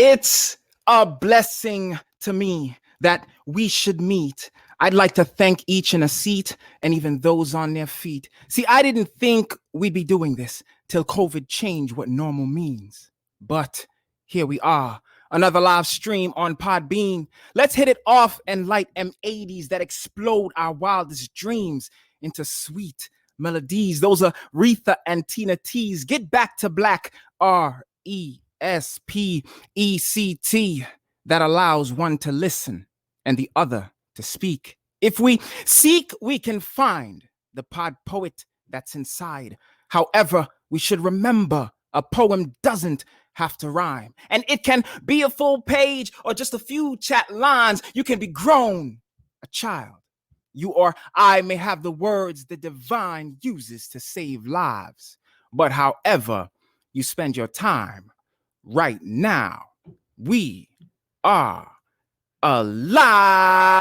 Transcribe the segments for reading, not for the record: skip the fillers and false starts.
It's a blessing to me that we should meet. I'd like to thank each in a seat and even those on their feet. See, I didn't think we'd be doing this till COVID changed what normal means. But here we are, another live stream on Podbean. Let's hit it off and light M80s that explode our wildest dreams into sweet melodies. Those are Retha and Tina T's Get Back to Black, RESPECT, that allows one to listen and the other to speak. If we seek, we can find the pod poet that's inside. However, we should remember a poem doesn't have to rhyme, and it can be a full page or just a few chat lines. You can be grown, a child. You or I may have the words the divine uses to save lives. But however you spend your time, right now, we are alive.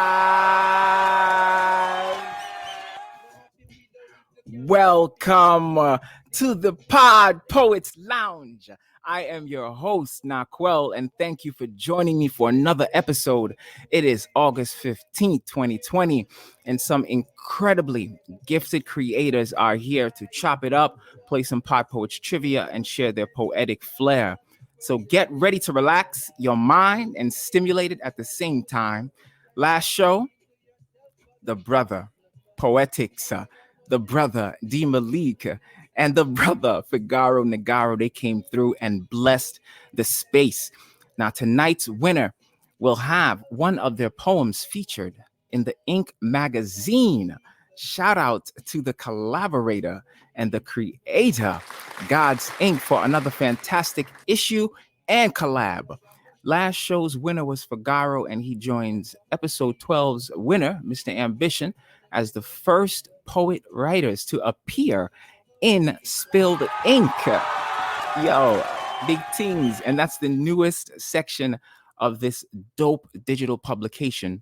Welcome to the Pod Poets Lounge. I am your host, Naquel, and thank you for joining me for another episode. It is August 15th, 2020, and some incredibly gifted creators are here to chop it up, play some PodPoets Trivia, and share their poetic flair. So get ready to relax your mind and stimulate it at the same time. Last show, the brother Poetics, the brother D. Malik, and the brother Figaro Negaro, they came through and blessed the space. Now, tonight's winner will have one of their poems featured in the Ink magazine. Shout out to the collaborator and the creator, God's Ink, for another fantastic issue and collab. Last show's winner was Figaro, and he joins episode 12's winner, Mr. Ambition, as the first poet writers to appear in Spilled Ink. Yo, big things. And that's the newest section of this dope digital publication.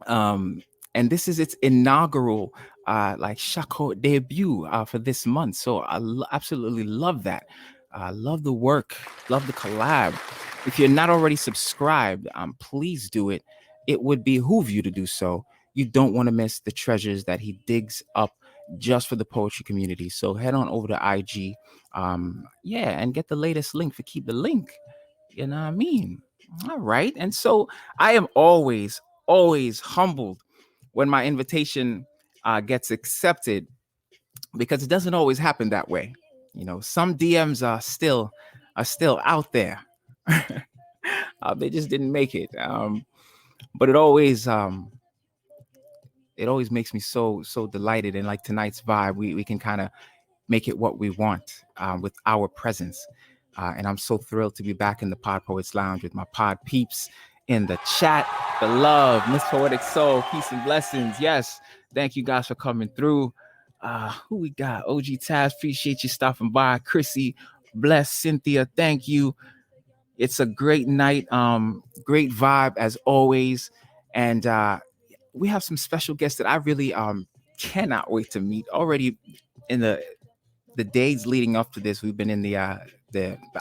And this is its inaugural Shako debut for this month. So I absolutely love that. I love the work, love the collab. If you're not already subscribed, please do it. It would behoove you to do so. You don't want to miss the treasures that he digs up just for the poetry community. So head on over to IG, and get the latest link for Keep the Link. You know what I mean? All right. And so I am always humbled when my invitation gets accepted, because it doesn't always happen that way. You know, some DMs are still out there. They just didn't make it. But it always makes me so delighted. And like tonight's vibe, we can kind of make it what we want with our presence. And I'm so thrilled to be back in the Pod Poets Lounge with my pod peeps in the chat. The love, Miss Poetic Soul, peace and blessings. Yes, thank you guys for coming through. Who we got? OG Taz, appreciate you stopping by. Chrissy, bless. Cynthia, thank you. It's a great night. Great vibe as always. And we have some special guests that I really cannot wait to meet. Already in the days leading up to this, we've been in the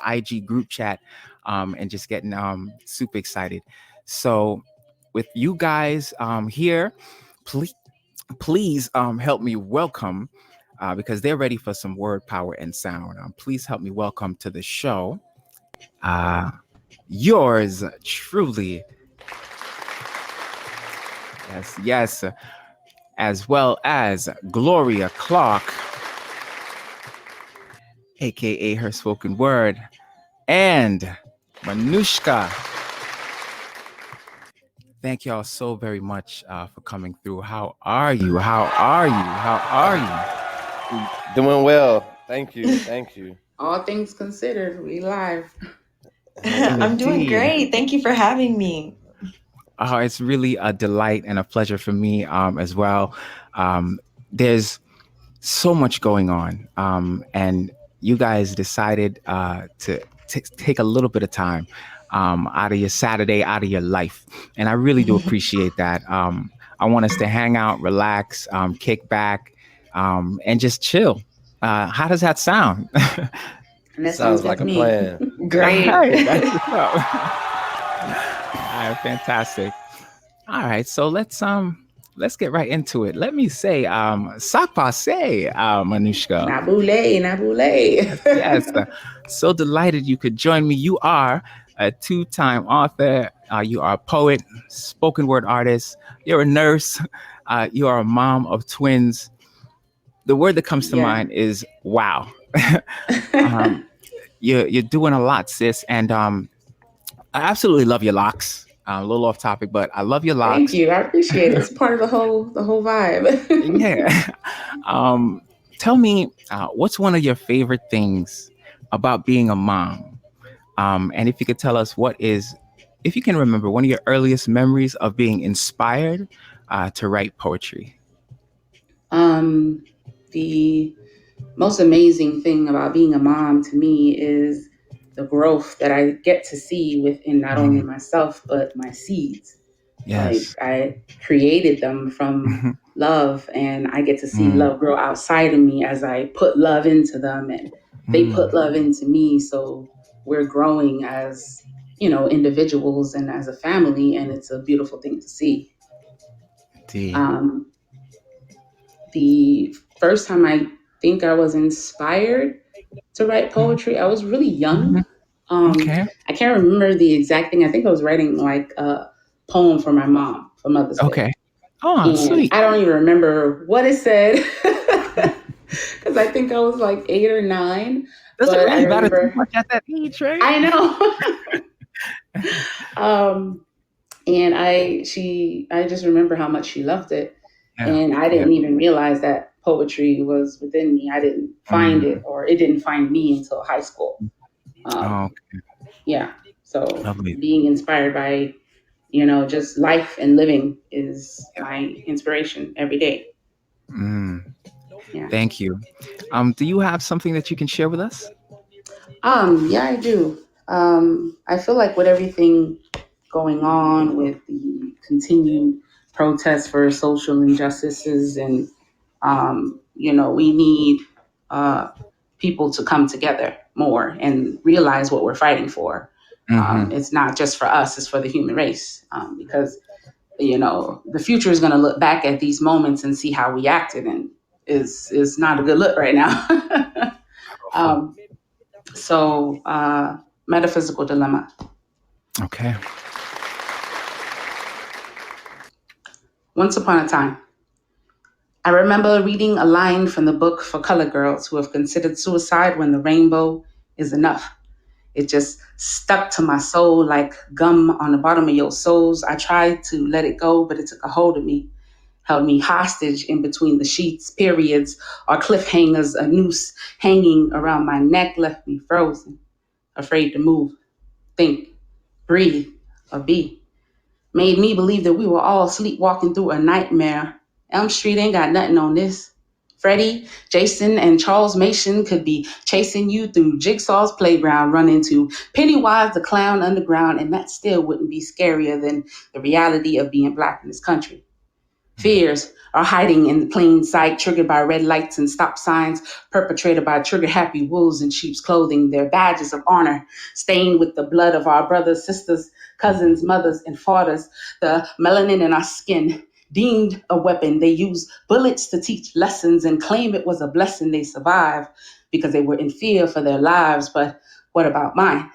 IG group chat and just getting super excited. So with you guys here, please help me welcome, because they're ready for some word power and sound. Please help me welcome to the show yours truly. Yes, as well as Gloria Clark, aka her spoken word, and Manushka. Thank y'all so very much for coming through. How are you? Doing well. Thank you. All things considered, we live. I'm doing great. Thank you for having me. Oh, it's really a delight and a pleasure for me as well. There's so much going on, and you guys decided to take a little bit of time out of your Saturday, out of your life, and I really do appreciate that. I want us to hang out, relax, kick back, and just chill. How does that sound? And that Sounds like a plan. Great. All right, that's what's up. All right, fantastic. All right, so let's get right into it. Let me say, sak passe, Manushka. Nabule, nabule. Yes, so delighted you could join me. You are a two-time author. You are a poet, spoken word artist. You're a nurse. You are a mom of twins. The word that comes to mind is wow. You're doing a lot, sis, and I absolutely love your locks. A little off topic, but I love your locks. Thank you. I appreciate it. It's part of the whole vibe. Yeah. Tell me, what's one of your favorite things about being a mom? And if you could tell us if you can remember, one of your earliest memories of being inspired to write poetry. The most amazing thing about being a mom to me is the growth that I get to see within not only myself, but my seeds. Yes. Like I created them from love, and I get to see love grow outside of me as I put love into them and they put love into me. So we're growing as, individuals and as a family, and it's a beautiful thing to see. Um, the first time I think I was inspired to write poetry, I was really young. Okay. I can't remember the exact thing. I think I was writing like a poem for my mom for Mother's Day. Okay. Oh, And sweet. I don't even remember what it said because I think I was like 8 or 9. Doesn't but really I matter too remember, much at that age, right? I know. And I just remember how much she loved it. Yeah. And I didn't even realize that poetry was within me. I didn't find it, or it didn't find me until high school. Okay. Yeah. So Lovely. being inspired by, just life and living is my inspiration every day. Yeah. Thank you. Do you have something that you can share with us? Yeah, I do. I feel like with everything going on with the continued protests for social injustices, and we need people to come together more and realize what we're fighting for. It's not just for us, it's for the human race, because the future is going to look back at these moments and see how we acted, and is not a good look right now. So metaphysical dilemma. Okay. Once upon a time, I remember reading a line from the book for colored girls who have considered suicide when the rainbow is enough. It just stuck to my soul like gum on the bottom of your soles. I tried to let it go, but it took a hold of me, held me hostage in between the sheets, periods, or cliffhangers. A noose hanging around my neck left me frozen, afraid to move, think, breathe, or be. Made me believe that we were all sleepwalking through a nightmare. Elm Street ain't got nothing on this. Freddie, Jason, and Charles Mason could be chasing you through Jigsaw's playground, run into Pennywise the clown underground, and that still wouldn't be scarier than the reality of being Black in this country. Fears are hiding in plain sight, triggered by red lights and stop signs, perpetrated by trigger-happy wolves in sheep's clothing. Their badges of honor, stained with the blood of our brothers, sisters, cousins, mothers, and fathers. The melanin in our skin, deemed a weapon. They use bullets to teach lessons and claim it was a blessing they survived because they were in fear for their lives. But what about mine?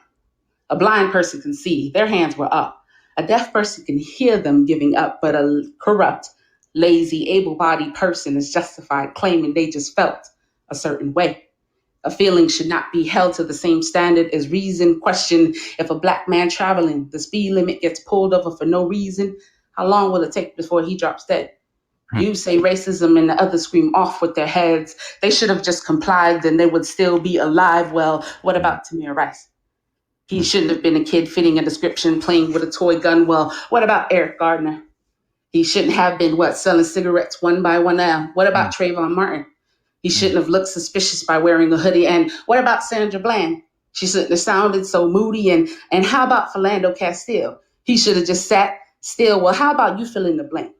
A blind person can see, their hands were up. A deaf person can hear them giving up, but a corrupt, lazy, able-bodied person is justified claiming they just felt a certain way. A feeling should not be held to the same standard as reason. Question: if a Black man traveling the speed limit gets pulled over for no reason, how long will it take before he drops dead? You say racism and the others scream off with their heads. They should have just complied, then they would still be alive. Well, what about Tamir Rice? He shouldn't have been a kid fitting a description, playing with a toy gun. Well, what about Eric Gardner? He shouldn't have been, selling cigarettes one by one now. What about Trayvon Martin? He shouldn't have looked suspicious by wearing a hoodie. And what about Sandra Bland? She shouldn't have sounded so moody. And how about Philando Castile? He should have just sat still. Well, how about you fill in the blank?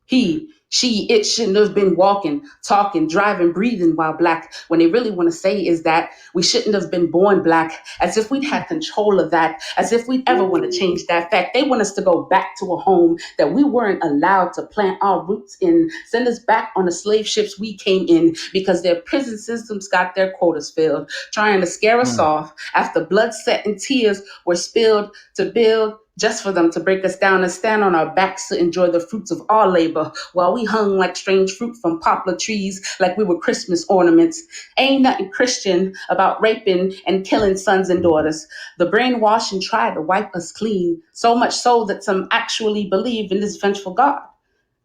He It shouldn't have been walking, talking, driving, breathing while black. When they really want to say is that we shouldn't have been born black, as if we'd had control of that, as if we'd ever want to change that fact. They want us to go back to a home that we weren't allowed to plant our roots in, send us back on the slave ships we came in because their prison systems got their quotas filled, trying to scare us off after blood, sweat, and tears were spilled to build just for them to break us down and stand on our backs to enjoy the fruits of our labor while we hung like strange fruit from poplar trees like we were Christmas ornaments. Ain't nothing Christian about raping and killing sons and daughters. The brainwashing tried to wipe us clean, so much so that some actually believe in this vengeful God.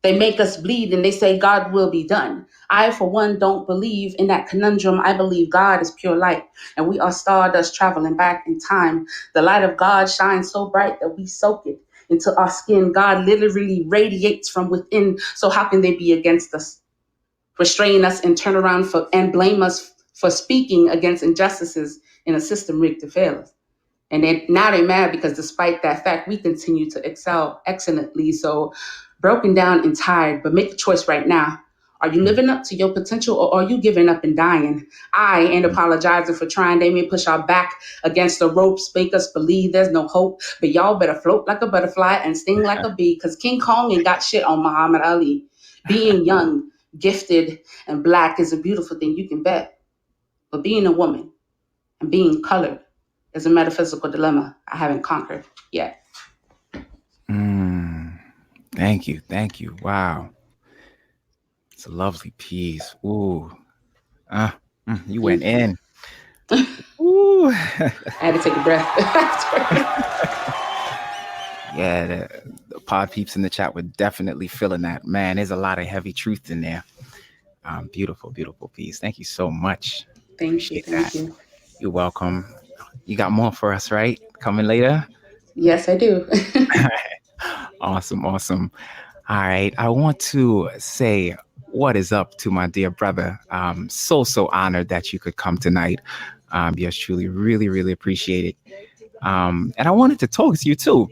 They make us bleed and they say God will be done. I, for one, don't believe in that conundrum. I believe God is pure light and we are stardust traveling back in time. The light of God shines so bright that we soak it into our skin. God literally radiates from within. So how can they be against us? Restrain us and turn around and blame us for speaking against injustices in a system rigged to fail us. And now they're mad because despite that fact, we continue to excel excellently. So broken down and tired, but make a choice right now. Are you living up to your potential or are you giving up and dying? I ain't apologizing for trying. They may push our back against the ropes, make us believe there's no hope, but y'all better float like a butterfly and sting like a bee because King Kong ain't got shit on Muhammad Ali. Being young, gifted, and black is a beautiful thing, you can bet. But being a woman and being colored is a metaphysical dilemma I haven't conquered yet. Thank you. Thank you. Wow. It's a lovely piece. Ooh. You went in. Ooh. I had to take a breath. Yeah, the pod peeps in the chat were definitely feeling that. Man, there's a lot of heavy truth in there. Beautiful, beautiful piece. Thank you so much. Thank you. You're welcome. You got more for us, right? Coming later? Yes, I do. Awesome. All right. I want to say what is up to my dear brother. So honored that you could come tonight. Yes, truly, really, really appreciate it. And I wanted to talk to you too,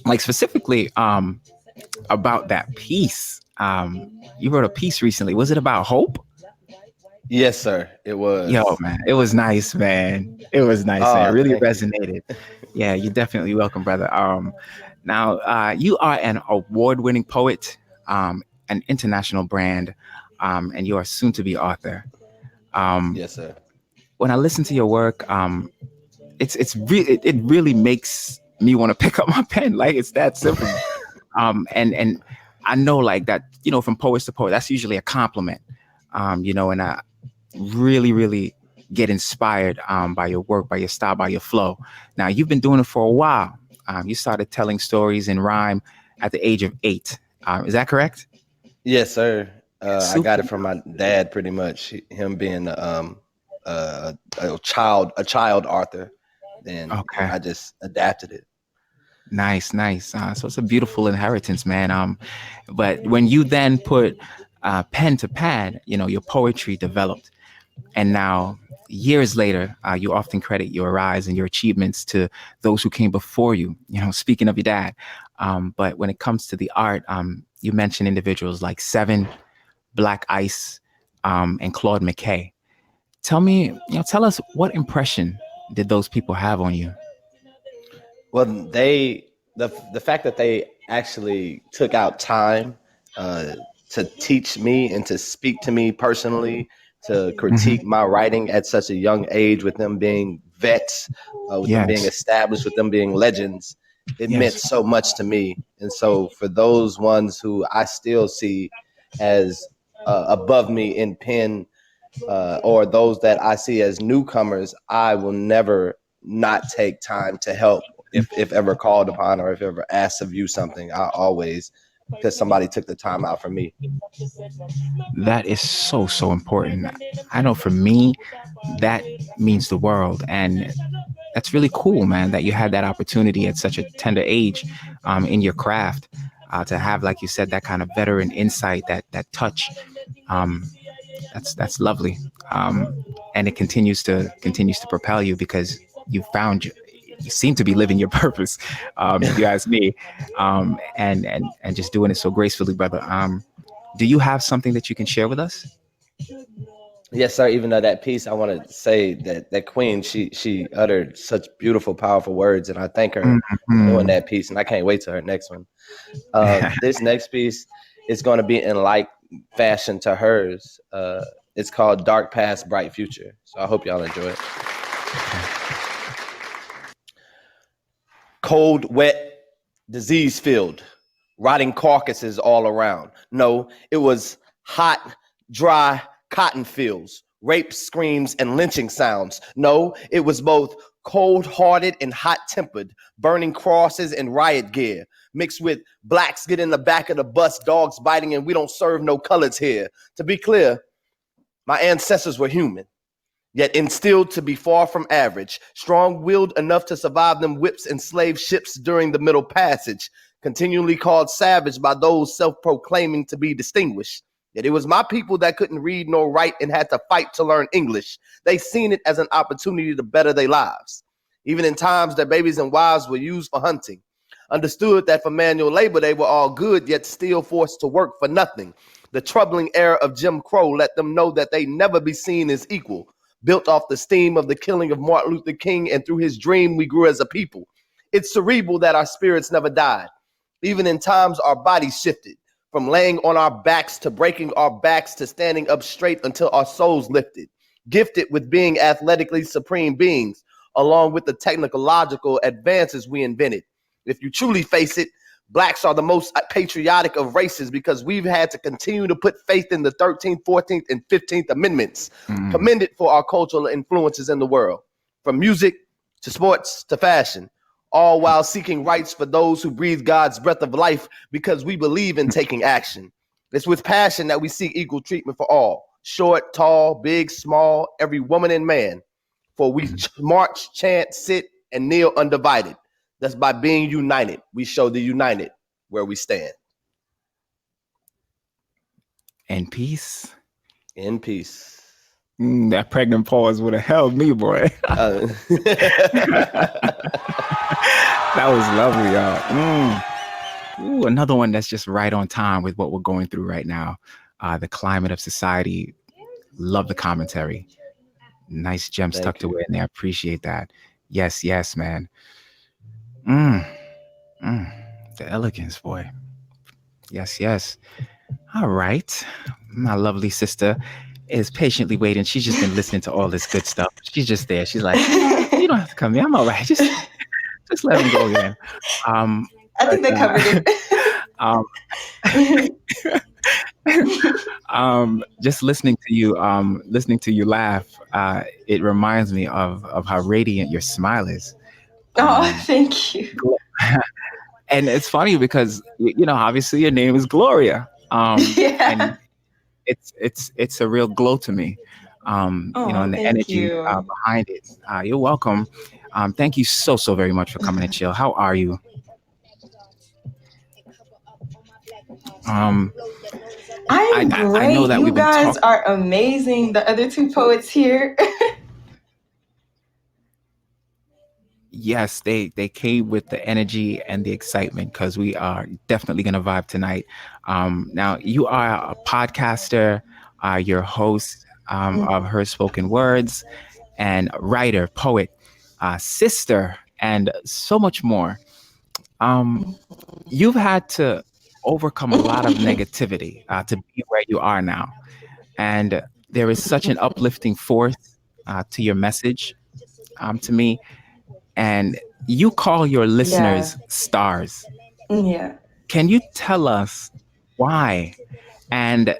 like specifically about that piece. You wrote a piece recently. Was it about hope? Yes, sir. It was. Yo, man, it was nice, man. It was nice, man. It really resonated. Yeah, you're definitely welcome, brother. Now, you are an award-winning poet, an international brand, and you are soon-to-be author. Yes, sir. When I listen to your work, it really makes me want to pick up my pen. Like, it's that simple. And I know, like, that, from poet to poet, that's usually a compliment. And I really, really get inspired by your work, by your style, by your flow. Now, you've been doing it for a while. You started telling stories in rhyme at the age of 8. Is that correct? Yes, sir. I got it from my dad, pretty much. Him being a child author, and I just adapted it. Nice. So it's a beautiful inheritance, man. But when you then put pen to pad, your poetry developed. And now, years later, you often credit your rise and your achievements to those who came before you, speaking of your dad. But when it comes to the art, you mentioned individuals like Seven, Black Ice, and Claude McKay. Tell us, what impression did those people have on you? Well, the fact that they actually took out time to teach me and to speak to me personally, to critique my writing at such a young age, with them being vets, with them being established, with them being legends, it meant so much to me. And so for those ones who I still see as above me in pen, or those that I see as newcomers, I will never not take time to help if ever called upon, or if ever asked to view something. I always, because somebody took the time out for me. That is so important. I know for me, that means the world. And that's really cool, man, that you had that opportunity at such a tender age in your craft to have, like you said, that kind of veteran insight, that touch. That's lovely. And it continues to propel you because you seem to be living your purpose, if you ask me, and just doing it so gracefully, brother. Do you have something that you can share with us? Yes, sir. Even though that piece, I want to say that Queen, she uttered such beautiful, powerful words, and I thank her for doing that piece. And I can't wait to her next one. This next piece is going to be in like fashion to hers. It's called "Dark Past, Bright Future." So I hope y'all enjoy it. Cold, wet, disease-filled, rotting carcasses all around. No, it was hot, dry cotton fields, rape screams, and lynching sounds. No, it was both cold-hearted and hot-tempered, burning crosses and riot gear, mixed with blacks get in the back of the bus, dogs biting, and we don't serve no colors here. To be clear, my ancestors were human, yet instilled to be far from average, strong-willed enough to survive them whips and slave ships during the Middle Passage, continually called savage by those self-proclaiming to be distinguished. Yet it was my people that couldn't read nor write and had to fight to learn English. They seen it as an opportunity to better their lives. Even in times that babies and wives were used for hunting. Understood that for manual labor they were all good, yet still forced to work for nothing. The troubling era of Jim Crow let them know that they never be seen as equal. Built off the steam of the killing of Martin Luther King, and through his dream we grew as a people. It's cerebral that our spirits never died. Even in times our bodies shifted. From laying on our backs to breaking our backs to standing up straight until our souls lifted. Gifted with being athletically supreme beings, along with the technological advances we invented. If you truly face it, blacks are the most patriotic of races because we've had to continue to put faith in the 13th, 14th, and 15th Amendments, commended for our cultural influences in the world. From music to sports to fashion, all while seeking rights for those who breathe God's breath of life because we believe in taking action. It's with passion that we seek equal treatment for all, short, tall, big, small, every woman and man. For we march, chant, sit, and kneel undivided. That's by being united. We show the united where we stand. In peace. In peace. That pregnant pause would have held me, boy. That was lovely, y'all. Ooh, another one that's just right on time with what we're going through right now. The climate of society. Love the commentary. Nice gems tucked away in there. Appreciate that. Yes, yes, man. The elegance, boy. Yes, yes. All right. My lovely sister is patiently waiting. She's just been listening to all this good stuff. She's just there. She's like, you don't have to come here. I'm all right. Just let him go again. I think they covered it. Just listening to you laugh, it reminds me of how radiant your smile is. Thank you. And it's funny because obviously your name is Gloria. And it's a real glow to me. And the energy behind it. You're welcome. Thank you so very much for coming and chill. How are you? I'm great. I know that you guys are amazing. The other two poets here. Yes, they came with the energy and the excitement because we are definitely going to vibe tonight. Now, you are a podcaster, you're host of Her Spoken Words, and writer, poet, sister, and so much more. You've had to overcome a lot of negativity to be where you are now. And there is such an uplifting force to your message, to me. And you call your listeners stars. Yeah. Can you tell us why and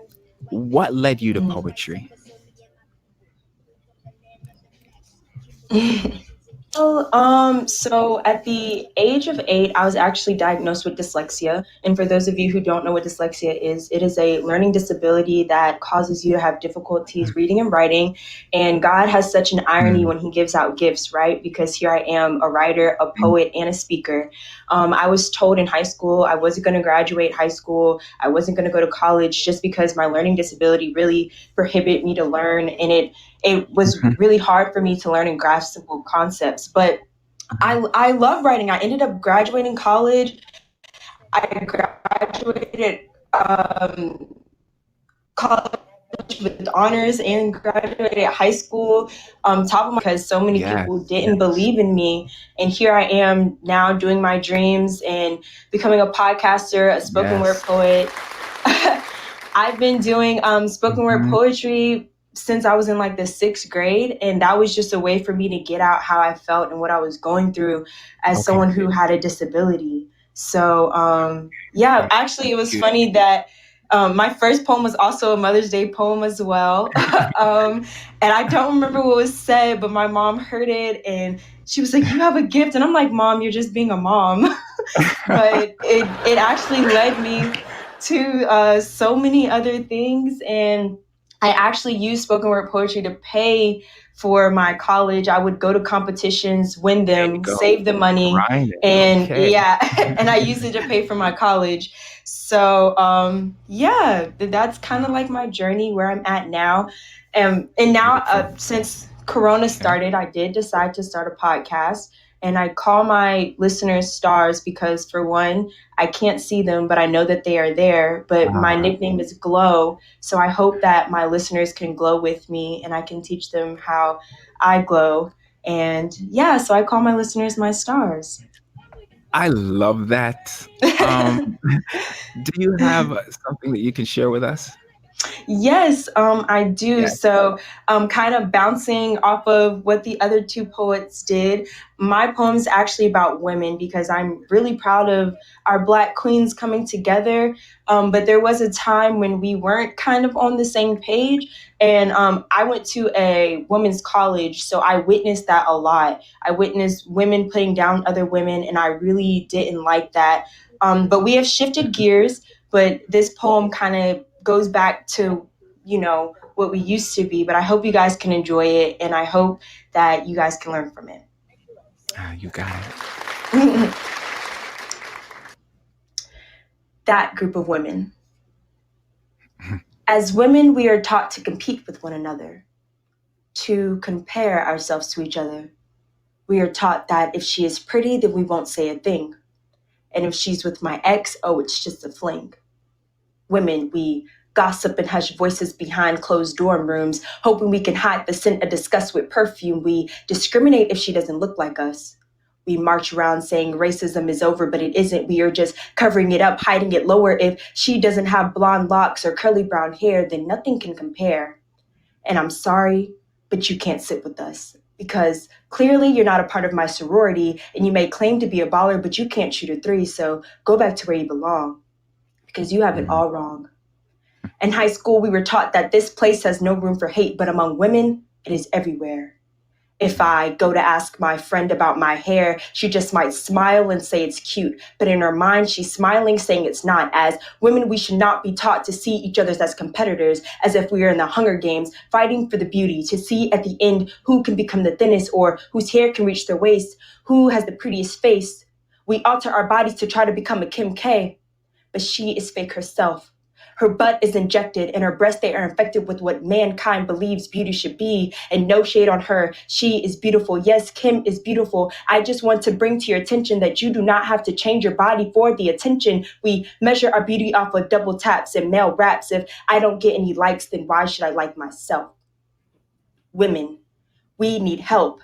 what led you to poetry? So at the age of 8, I was actually diagnosed with dyslexia. And for those of you who don't know what dyslexia is, it is a learning disability that causes you to have difficulties reading and writing. And God has such an irony when he gives out gifts, right? Because here I am, a writer, a poet, and a speaker. I was told in high school I wasn't going to graduate high school. I wasn't going to go to college just because my learning disability really prohibited me to learn. And it was really hard for me to learn and grasp simple concepts. But I love writing. I ended up graduating college. I graduated college with honors and graduated high school top of my, because so many people didn't believe in me, and here I am now doing my dreams and becoming a podcaster, a spoken word poet. I've been doing spoken word poetry since I was in like the 6th grade, and that was just a way for me to get out how I felt and what I was going through as someone who had a disability. So actually it was funny that my first poem was also a Mother's Day poem as well. And I don't remember what was said, but my mom heard it and she was like, "You have a gift." And I'm like, "Mom, you're just being a mom." But it actually led me to so many other things. And I actually used spoken word poetry to pay for my college. I would go to competitions, win them, save the money, and and I used it to pay for my college. So that's kind of like my journey where I'm at now. And now since Corona started, I did decide to start a podcast. And I call my listeners stars because, for one, I can't see them, but I know that they are there. But my nickname is Glow. So I hope that my listeners can glow with me and I can teach them how I glow. And so I call my listeners my stars. I love that. Do you have something that you can share with us? Yes, I do. Yes. So kind of bouncing off of what the other two poets did, my poem's actually about women because I'm really proud of our Black queens coming together. But there was a time when we weren't kind of on the same page. And I went to a women's college, so I witnessed that a lot. I witnessed women putting down other women, and I really didn't like that. But we have shifted gears, but this poem kind of goes back to, what we used to be. But I hope you guys can enjoy it, and I hope that you guys can learn from it. You got it. That group of women. As women, we are taught to compete with one another, to compare ourselves to each other. We are taught that if she is pretty, then we won't say a thing. And if she's with my ex, oh, it's just a fling. Women, we gossip and hush voices behind closed dorm rooms, hoping we can hide the scent of disgust with perfume. We discriminate if she doesn't look like us. We march around saying racism is over, but it isn't. We are just covering it up, hiding it lower. If she doesn't have blonde locks or curly brown hair, then nothing can compare. And I'm sorry, but you can't sit with us. Because clearly you're not a part of my sorority, and you may claim to be a baller, but you can't shoot a 3, so go back to where you belong. Because you have it all wrong. In high school, we were taught that this place has no room for hate, but among women, it is everywhere. If I go to ask my friend about my hair, she just might smile and say it's cute. But in her mind, she's smiling, saying it's not. As women, we should not be taught to see each other as competitors, as if we are in the Hunger Games, fighting for the beauty, to see at the end who can become the thinnest or whose hair can reach their waist, who has the prettiest face. We alter our bodies to try to become a Kim K, but she is fake herself. Her butt is injected and her breasts, they are infected with what mankind believes beauty should be. And no shade on her. She is beautiful. Yes, Kim is beautiful. I just want to bring to your attention that you do not have to change your body for the attention. We measure our beauty off of double taps and male raps. If I don't get any likes, then why should I like myself? Women, we need help.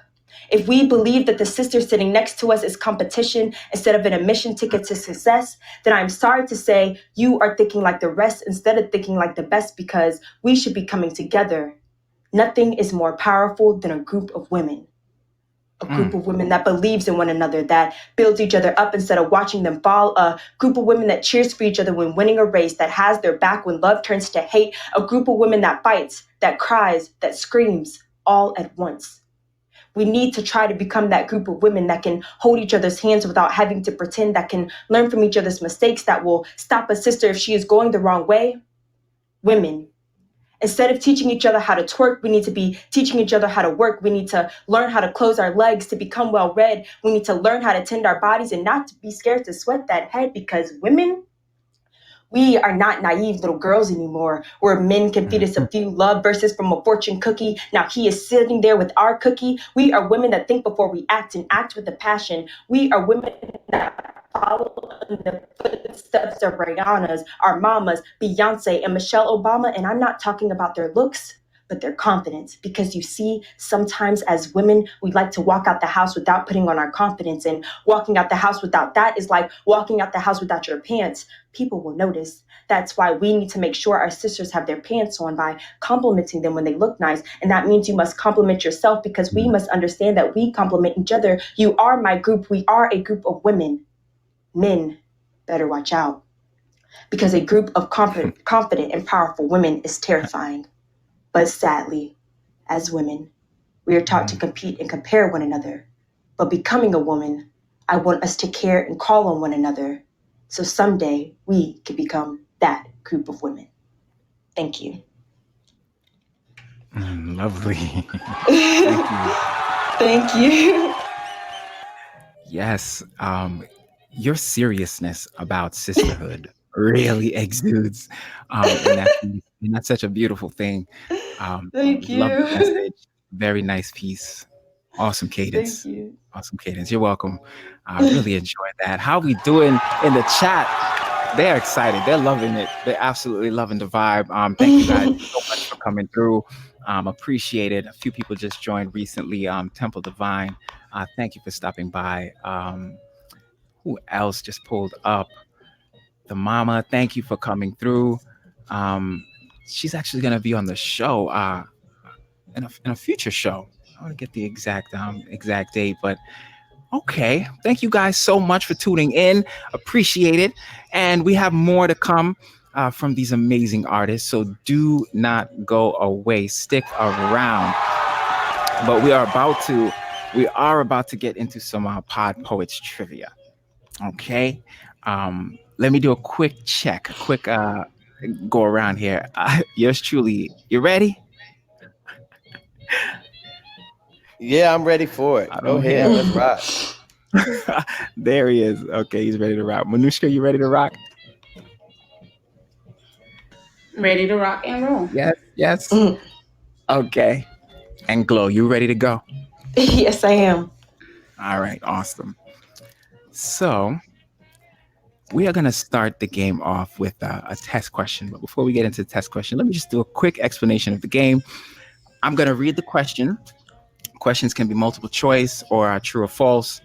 If we believe that the sister sitting next to us is competition instead of an admission ticket to success, then I'm sorry to say you are thinking like the rest instead of thinking like the best, because we should be coming together. Nothing is more powerful than a group of women. A group of women that believes in one another, that builds each other up instead of watching them fall. A group of women that cheers for each other when winning a race, that has their back when love turns to hate. A group of women that fights, that cries, that screams, all at once. We need to try to become that group of women that can hold each other's hands without having to pretend, that can learn from each other's mistakes, that will stop a sister if she is going the wrong way. Women, instead of teaching each other how to twerk, we need to be teaching each other how to work. We need to learn how to close our legs to become well-read. We need to learn how to tend our bodies and not to be scared to sweat that head, because women, we are not naive little girls anymore, where men can feed us a few love verses from a fortune cookie. Now he is sitting there with our cookie. We are women that think before we act and act with a passion. We are women that follow in the footsteps of Rihanna's, our mamas, Beyonce, and Michelle Obama. And I'm not talking about their looks, but their confidence. Because you see, sometimes as women, we like to walk out the house without putting on our confidence. And walking out the house without that is like walking out the house without your pants. People will notice. That's why we need to make sure our sisters have their pants on by complimenting them when they look nice. And that means you must compliment yourself, because we must understand that we compliment each other. You are my group. We are a group of women. Men better watch out, because a group of confident and powerful women is terrifying. But sadly, as women, we are taught to compete and compare one another. But becoming a woman, I want us to care and call on one another, so someday we can become that group of women. Thank you. Lovely. Thank you. Yes, your seriousness about sisterhood really exudes, and that's such a beautiful thing. Thank you. Love the message. Very nice piece. Awesome cadence. Thank you. Awesome cadence. You're welcome. I really enjoyed that. How we doing in the chat? They're excited. They're loving it. They're absolutely loving the vibe. Thank you guys so much for coming through. Appreciate it. A few people just joined recently. Temple Divine. Thank you for stopping by. Who else just pulled up? The mama. Thank you for coming through. She's actually gonna be on the show in a future show. I want to get the exact date, but okay. Thank you guys so much for tuning in. Appreciate it. And we have more to come from these amazing artists. So do not go away. Stick around. But we are about to get into some Pod Poets Trivia. Okay. Let me do a quick check, go around here. Yours truly, you ready? Yeah, I'm ready for it. Go ahead, let's rock. There he is. Okay, he's ready to rock. Manushka, you ready to rock? Ready to rock and roll. Yes. Okay. And Glow, you ready to go? Yes, I am. All right, awesome. So we are going to start the game off with a test question. But before we get into the test question, let me just do a quick explanation of the game. I'm going to read the question. Questions can be multiple choice or true or false.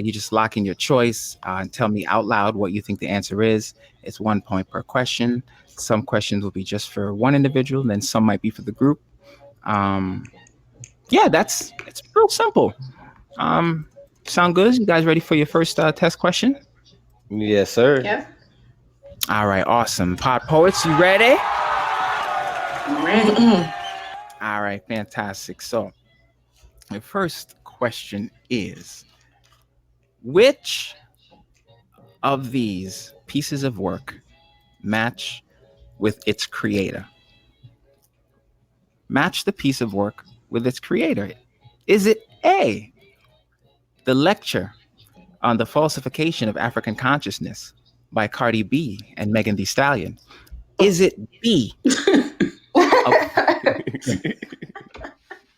You just lock in your choice and tell me out loud what you think the answer is. It's 1 point per question. Some questions will be just for one individual, and then some might be for the group. It's real simple. Sound good? You guys ready for your first test question? Yes, sir. Yep. All right, awesome. Pod Poets, you ready? I'm ready. All right, fantastic. So the first question is, which of these pieces of work match with its creator? Match the piece of work with its creator. Is it A, the lecture on the falsification of African consciousness by Cardi B and Megan Thee Stallion? Is it B,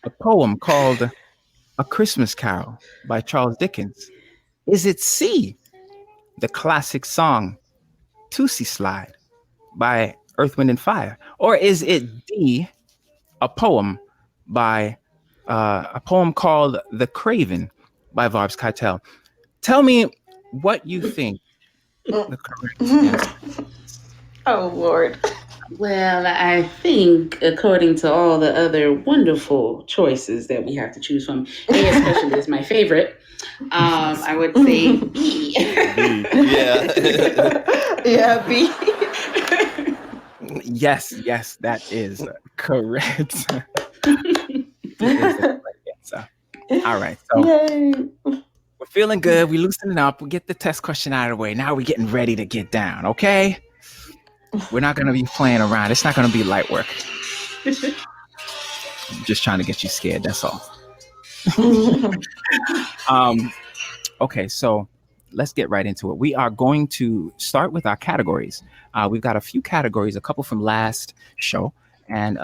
a poem called A Christmas Carol by Charles Dickens? Is it C, the classic song Tootsie Slide by Earth, Wind and Fire? Or is it D, a poem called The Craven by Varbs Keitel? Tell me what you think the correct answer is. Oh, Lord. Well, I think according to all the other wonderful choices that we have to choose from, A especially is my favorite. I would say B. Yeah. Yeah, B. Yes, that is correct. It is the correct answer. All right, so Yay. we're feeling good. We're loosening up. We get the test question out of the way. Now we're getting ready to get down, okay? We're not going to be playing around. It's not going to be light work. I'm just trying to get you scared, that's all. Okay, so let's get right into it. We are going to start with our categories. We've got a few categories, a couple from last show, and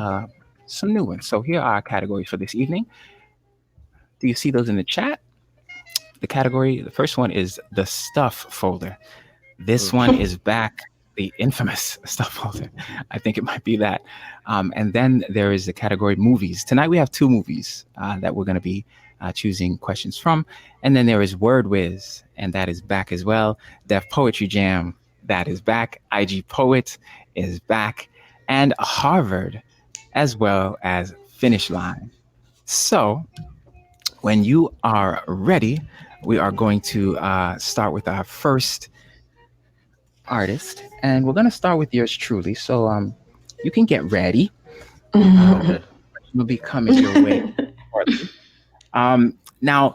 some new ones. So here are our categories for this evening. Do you see those in the chat? the category. The first one is the stuff folder. This one is back, the infamous stuff folder. I think it might be that. And then there is the category movies. Tonight we have 2 movies that we're going to be choosing questions from. And then there is Word Whiz, and that is back as well. Def Poetry Jam, that is back. IG Poet is back. And Harvard, as well as Finish Line. So when you are ready, we are going to start with our first artist, and we're going to start with yours truly. So you can get ready. Will be coming your way. Now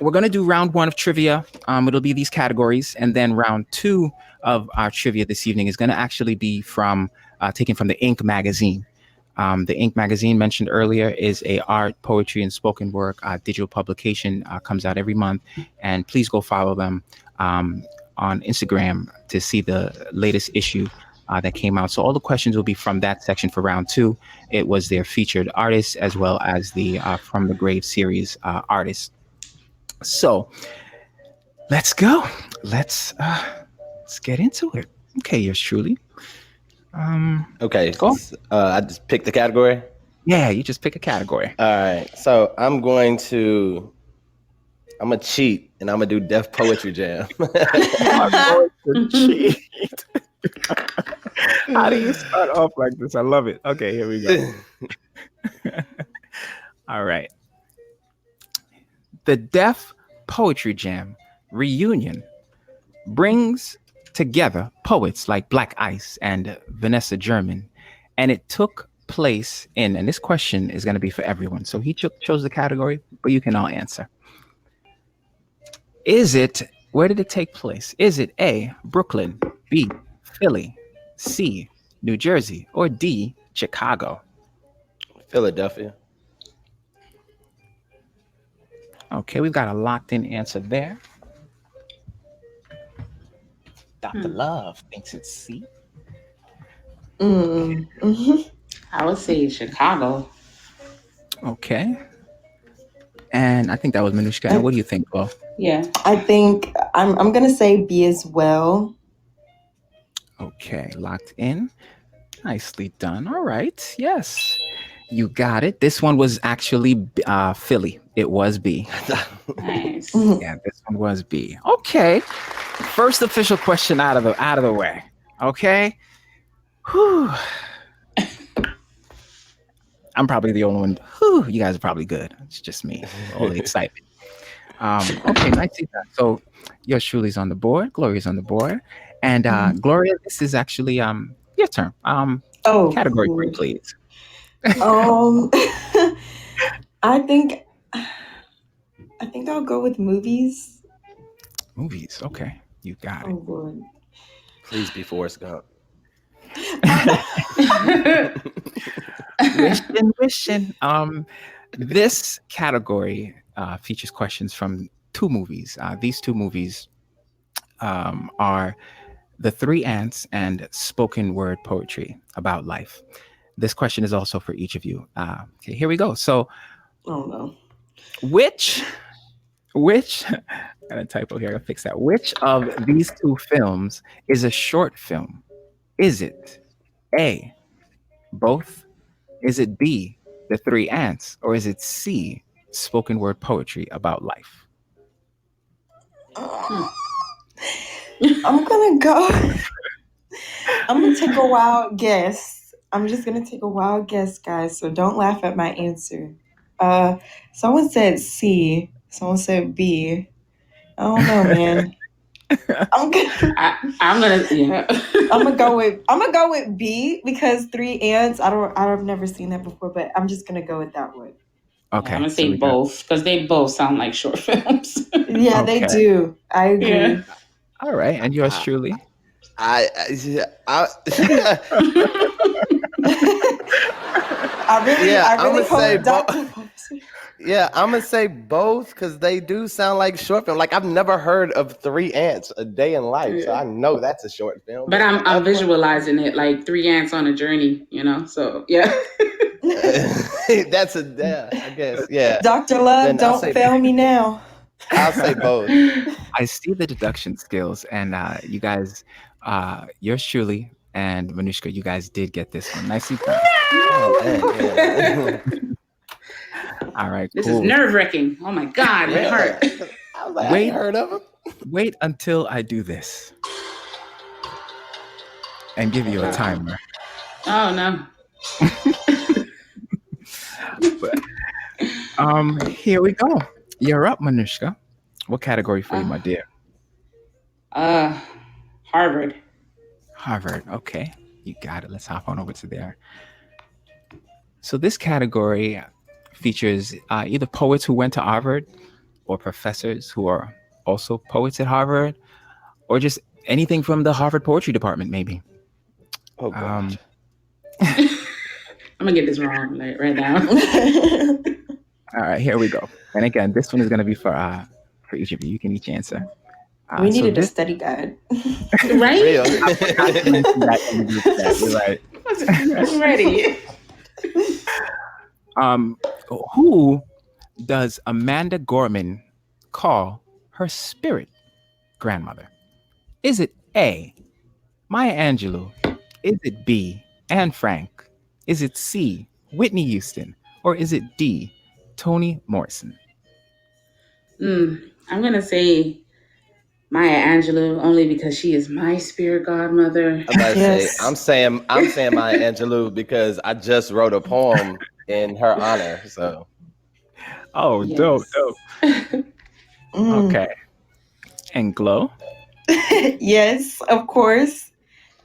we're going to do round 1 of trivia. It'll be these categories, and then round 2 of our trivia this evening is going to actually be from taken from the Ink magazine. The Ink magazine mentioned earlier is a art, poetry, and spoken word digital publication. Comes out every month, and please go follow them on Instagram to see the latest issue that came out. So all the questions will be from that section for round 2. It was their featured artists as well as the From the Grave series artists. So let's go. Let's get into it. Okay, yours truly. Okay. Cool. I just picked the category. Yeah, you just pick a category. All right. So I'm gonna cheat, and I'm gonna do Def Poetry Jam. I'm going to cheat. How do you start off like this? I love it. Okay, here we go. All right. The Def Poetry Jam reunion brings together poets like Black Ice and Vanessa German, and it took place in, and this question is going to be for everyone, so he chose the category, but you can all answer. Where did it take place? Is it A, Brooklyn, B, Philly, C, New Jersey, or D, Chicago? Philadelphia. Okay, we've got a locked in answer there. Dr. Love thinks it's C. I would say Chicago. Okay. And I think that was Manushka. What do you think, Bo? Yeah. I think I'm gonna say B as well. Okay, locked in. Nicely done. All right. Yes. You got it. This one was actually Philly. It was B. Nice. Yeah, this one was B. Okay. First official question out of the way. Okay. Whew. I'm probably the only one. Whew, you guys are probably good. It's just me. All the excitement. Okay, nicely done. So yours truly's on the board. Gloria's on the board. And Gloria, this is actually your turn. Category 3, please. I think I'll go with movies. Movies. Okay, you got it. Oh Lord. Please be Forrest Gump. Wishing. This category features questions from 2 movies. These 2 movies are The 3 Ants and spoken word poetry about life. This question is also for each of you. Okay, here we go. So, oh no, which? I got a typo here. I'll fix that. Which of these 2 films is a short film? Is it A, both? Is it B, The 3 Ants? Or is it C, spoken word poetry about life? I'm gonna take a wild guess. I'm just gonna take a wild guess, guys. So don't laugh at my answer. Someone said C. Someone said B. I don't know, man. I'm gonna go with B because 3 Ants. I've never seen that before, but I'm just gonna go with that one. Okay, I'm gonna say both because they both sound like short films. Yeah, they do. I agree. Yeah. All right, and yours truly. I really hope Dr. Yeah, I'm gonna say both because they do sound like short film. Like I've never heard of 3 Ants, A Day in Life, so I know that's a short film. But I'm visualizing it like 3 ants on a journey, So yeah. I guess, yeah. Dr. Love, don't fail me now. I'll say both. I see the deduction skills, and you guys, yours truly and Manushka, you guys did get this one. Nicely done. Oh, dang, yeah. All right, This cool. is nerve-wracking. Oh my God, my heart. I was like, I Wait. ain't heard of him. Wait until I do this and give you a timer. Oh no. Here we go. You're up, Manushka. What category for you, my dear? Harvard. Harvard. Okay, you got it. Let's hop on over to there. So this category features either poets who went to Harvard or professors who are also poets at Harvard, or just anything from the Harvard poetry department, maybe. Oh, God. I'm gonna get this wrong right now. All right, here we go. And again, this one is going to be for each of you. You can each answer. We needed a study guide. Right? Real. You're right. I'm ready. Who does Amanda Gorman call her spirit grandmother? Is it A, Maya Angelou? Is it B, Anne Frank? Is it C, Whitney Houston? Or is it D, Toni Morrison? I'm gonna say Maya Angelou only because she is my spirit godmother. I'm about to say, I'm saying Maya Angelou because I just wrote a poem in her honor. So. Oh, Yes. dope. Okay. And Glow? Yes, of course.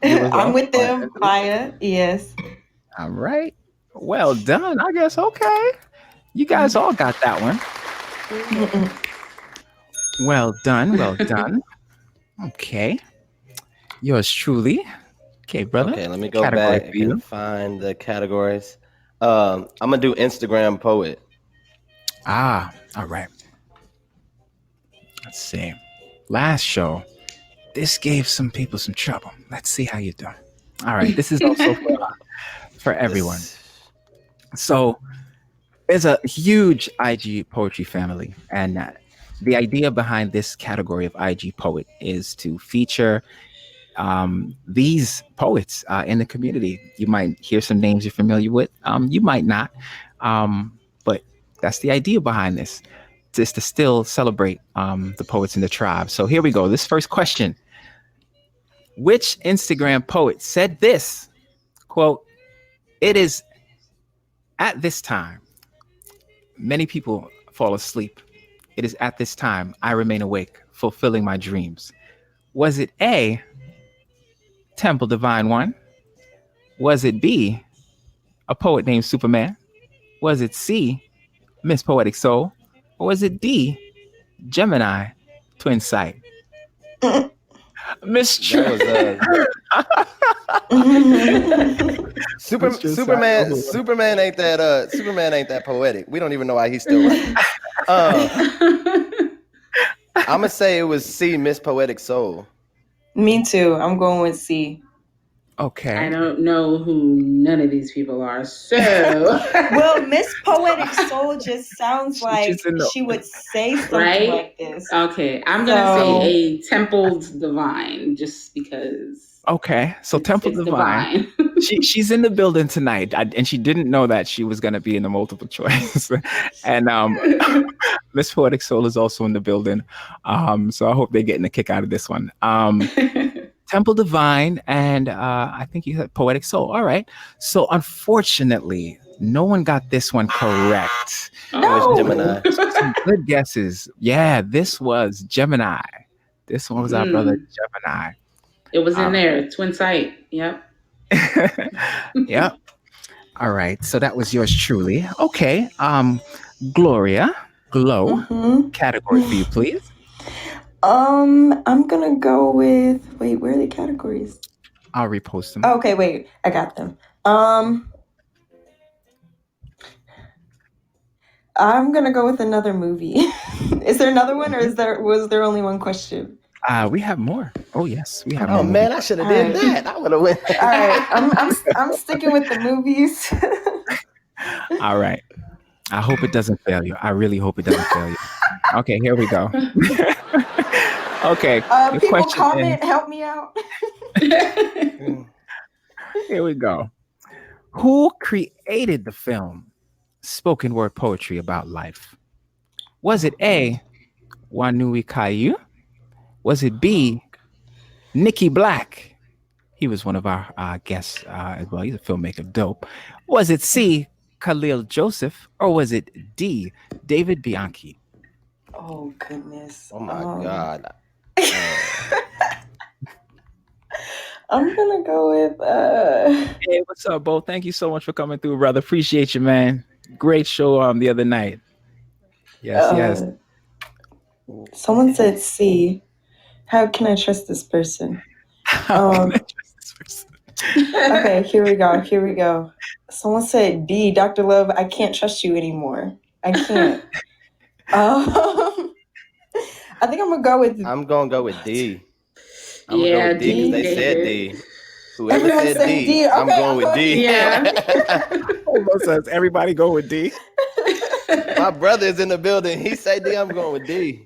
You as well? I'm with them, Maya. Yes. All right. Well done, I guess. Okay. You guys all got that one. Well done. Okay. Yours truly. Okay, brother. Okay, let me go Category back for you. and find the categories. I'm gonna do Instagram poet. All right. Let's see. Last show, this gave some people some trouble. Let's see how you do. All right. This is also for everyone. So there's a huge IG poetry family, and the idea behind this category of IG poet is to feature these poets in the community. You might hear some names you're familiar with. You might not. But that's the idea behind this, just to still celebrate the poets in the tribe. So here we go. This first question. Which Instagram poet said this? Quote, "It is at this time many people fall asleep. It is at this time I remain awake, fulfilling my dreams." Was it A, Temple Divine One? Was it B, a poet named Superman? Was it C, Miss Poetic Soul? Or was it D, Gemini, Twin Sight? Miss Superman ain't that poetic. We don't even know why he's still writing. I'm gonna say it was C, Miss Poetic Soul. Me too. I'm going with C. Okay. I don't know who none of these people are, so. Well, Miss Poetic Soul just sounds like she would say something Right? like this. Okay, I'm gonna say a Templed Divine, just because. Okay, so Temple it's Divine. She's in the building tonight, and she didn't know that she was going to be in the multiple choice. And Miss Poetic Soul is also in the building. So I hope they're getting a kick out of this one. Temple Divine, and I think you said Poetic Soul. All right. So unfortunately, no one got this one correct. It was Gemini. Some good guesses. Yeah, this was Gemini. This one was our brother Gemini. It was in there, Twin Sight. Yep. Yep. All right. So that was yours truly. Okay. Gloria, Glow, category for you, please. I'm gonna go with. Wait, where are the categories? I'll repost them. Okay, wait, I got them. I'm gonna go with another movie. Is there another one, or was there only one question? We have more. Oh yes, we have more. Oh man, I should have did that. I would have went. All right, I'm sticking with the movies. All right. I hope it doesn't fail you. I really hope it doesn't fail you. Okay, here we go. Okay. The People question comment, is, help me out. here we go. Who created the film spoken word poetry about life? Was it A, Wanui Kayu? Was it B, Nikki Black? He was one of our guests as well. He's a filmmaker, dope. Was it C, Khalil Joseph? Or was it D, David Bianchi? Oh goodness. Oh my God. I'm gonna go with Hey, what's up, Bo? Thank you so much for coming through, brother. Appreciate you, man. Great show the other night. Yes. Someone said C. How can I trust this person? How can I trust this person? Okay, here we go. Someone said D, Dr. Love, I can't trust you anymore. I can't. I think I'm gonna go with D. I'm gonna go with D because they said D. Whoever Everyone said said D, D. I'm Okay, going with D. Yeah. Says everybody go with D. My brother is in the building. He said D. I'm going with D.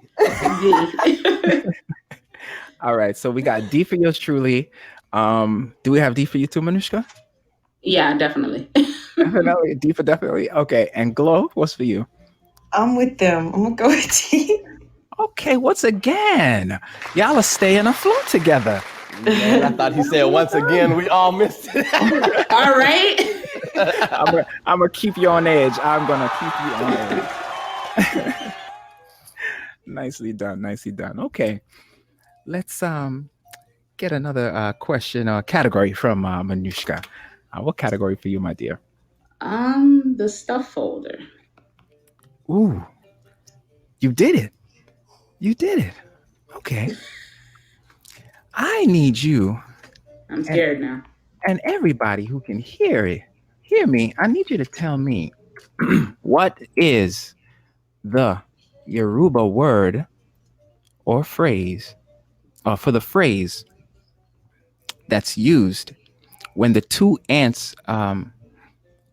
All right, so we got D for yours truly. Do we have D for you too, Manushka? Yeah, definitely. Definitely. D for definitely. Okay, and Glow, what's for you? I'm with them. I'm gonna go with D. Okay, once again, y'all are staying afloat together. Man, I thought he said once again. We all missed it. All right. I'm gonna keep you on edge. I'm gonna keep you on edge. Nicely done. Okay, let's get another question or category from Manushka. What category for you, my dear? The stuff folder. Ooh, you did it. Okay. I need you. I'm scared now. And everybody who can hear me, I need you to tell me what is the Yoruba word or phrase, for the phrase that's used when the two ants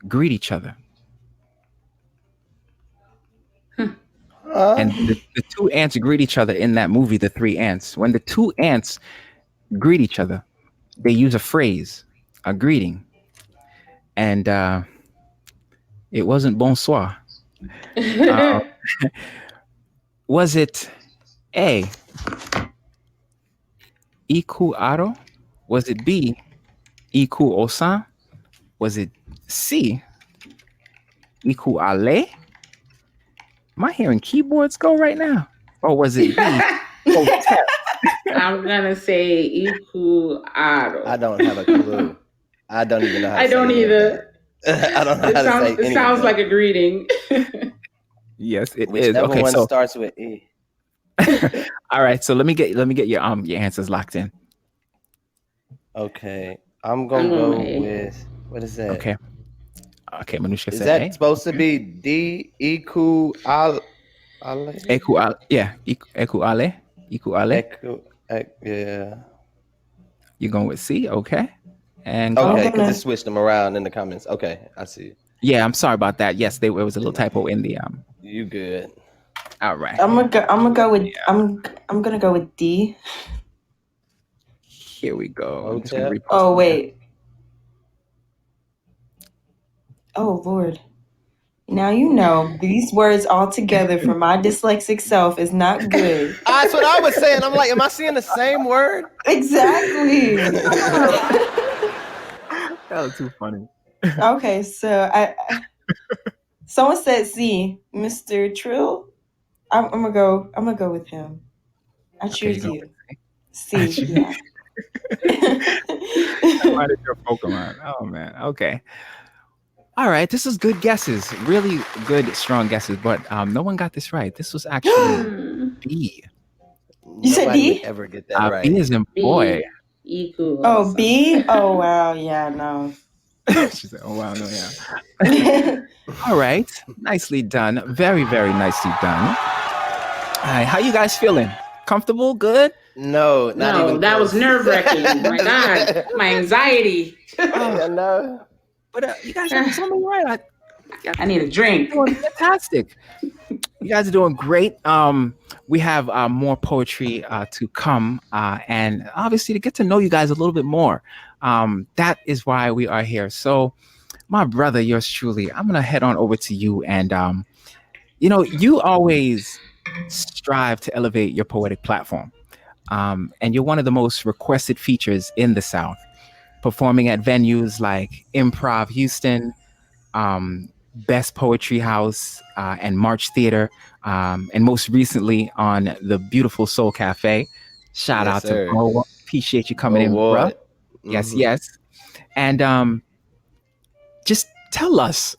greet each other. And the two ants greet each other in that movie, The Three Ants. When the two ants greet each other, they use a phrase, a greeting. And it wasn't bonsoir. Was it A, Iku Aro? Was it B, Iku Osan? Was it C, Iku Ale? Am I hearing keyboards go right now? Or was it B, Otep? I'm gonna say Iku Aro. I don't have a clue. I don't even know how to say I don't either. I don't know how to say It sounds like a greeting. Yes, it is. Whichever Okay, one so starts with E. all right, so let me get your answers locked in. Okay, I'm gonna go with, what is that? Okay, Manushka Is said that A. supposed to be D Iku Ale? Eku Ale, yeah, Eku Ale. Yeah. You're going with C, okay? And okay, because they switched them around in the comments. Okay, I see. Yeah, I'm sorry about that. Yes, there was a little typo in the You good? All right. I'm gonna go with I'm gonna go with D. Here we go. Oh wait. Oh Lord. Now you know these words all together for my dyslexic self is not good. That's what I was saying. I'm like, am I seeing the same word? Exactly. That was too funny. Okay, so someone said C, Mr. Trill. I'm gonna go with him. I choose you. C. Yeah. Why did your Pokemon? Oh man. Okay. All right. This is good guesses. Really good, strong guesses. But no one got this right. This was actually B. You said D? Would ever get that right. B is in boy. Oh, B? Oh wow. Yeah. No. She said, "Oh wow, no, yeah." All right, nicely done. Very, very nicely done. All right, how you guys feeling? Comfortable? Good? No, not even. That was nerve-wracking. My God, my anxiety. No. But you guys are doing right. I need a drink. Fantastic. You guys are doing great. We have more poetry to come, and obviously to get to know you guys a little bit more. That is why we are here. So, my brother, yours truly, I'm gonna head on over to you, and you always strive to elevate your poetic platform, and you're one of the most requested features in the South, performing at venues like Improv Houston, Best Poetry House, and March Theater, and most recently on the beautiful Soul Cafe. Shout Yes, out to sir. Omorowa. Appreciate you coming Oh in, bruh. boy. Yes, Hmm. yes. And just tell us,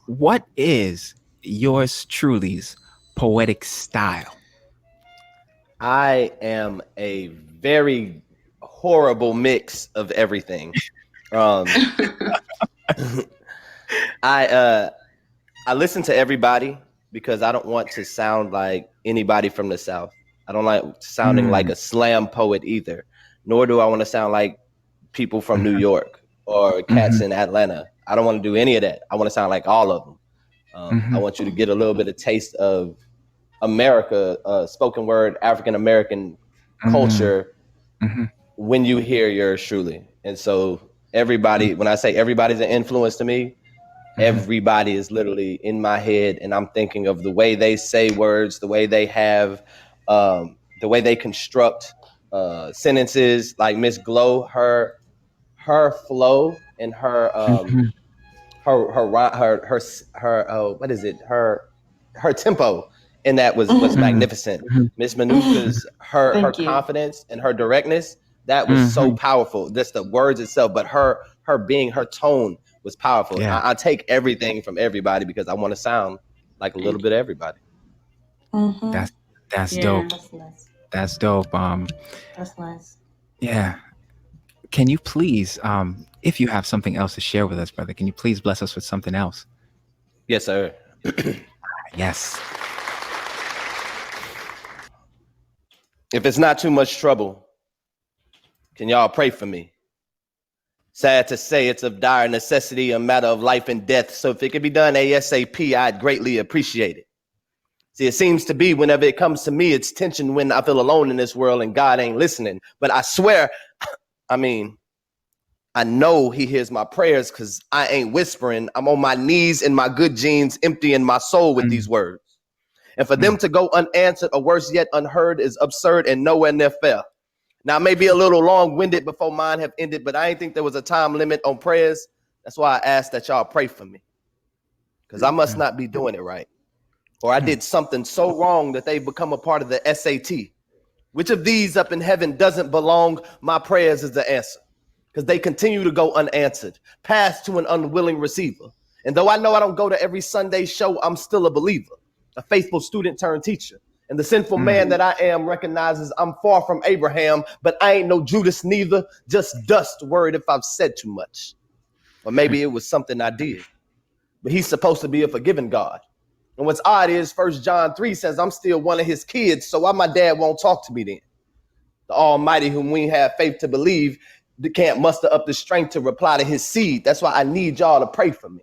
what is yours truly's poetic style? I am a very horrible mix of everything. Um, I I listen to everybody because I don't want to sound like anybody from the South. I don't like sounding like Mm, a slam poet either, nor do I want to sound like people from New York or cats mhm, in Atlanta. I don't want to do any of that. I want to sound like all of them. I mhm, want you to get a little bit of taste of America, spoken word, African American mhm, culture mhm, when you hear yours truly. And so everybody, when I say everybody's an influence to me, mhm, everybody is literally in my head, and I'm thinking of the way they say words, the way they have, the way they construct sentences. Like Miss Glow, her flow and mhm, her what is it, her tempo, and that was Mhm. mhm, magnificent. mhm, Miss Mhm. Manuka's her Thank you. confidence and her directness, that was so mhm. powerful. Just the words itself, but her being, her tone was powerful. Yeah, I take everything from everybody because I want to sound like a little Thank bit of everybody. you. that's that's Yeah. dope. That's nice. That's dope. That's nice. Yeah. Can you please, if you have something else to share with us, brother, can you please bless us with something else? Yes, sir. Yes. If it's not too much trouble, can y'all pray for me? Sad to say, it's of dire necessity, a matter of life and death. So if it could be done ASAP, I'd greatly appreciate it. See, it seems to be whenever it comes to me, it's tension when I feel alone in this world and God ain't listening. But I swear, I mean, I know he hears my prayers because I ain't whispering. I'm on my knees in my good genes, emptying my soul with these Mm, words. And for them mm, to go unanswered or worse yet, unheard is absurd and nowhere near fair. Now, I may be a little long winded before mine have ended, but I ain't think there was a time limit on prayers. That's why I asked that y'all pray for me because I must mm, not be doing it right. Or I mm, did something so wrong that they've become a part of the SAT. Which of these up in heaven doesn't belong? My prayers is the answer because they continue to go unanswered, passed to an unwilling receiver. And though I know I don't go to every Sunday show, I'm still a believer, a faithful student turned teacher. And the sinful mm, man that I am recognizes I'm far from Abraham, but I ain't no Judas neither, just dust, worried if I've said too much. Or maybe it was something I did. But he's supposed to be a forgiving God. And what's odd is 1 John 3 says I'm still one of his kids, so why my dad won't talk to me then? The Almighty, whom we have faith to believe, can't muster up the strength to reply to his seed. That's why I need y'all to pray for me.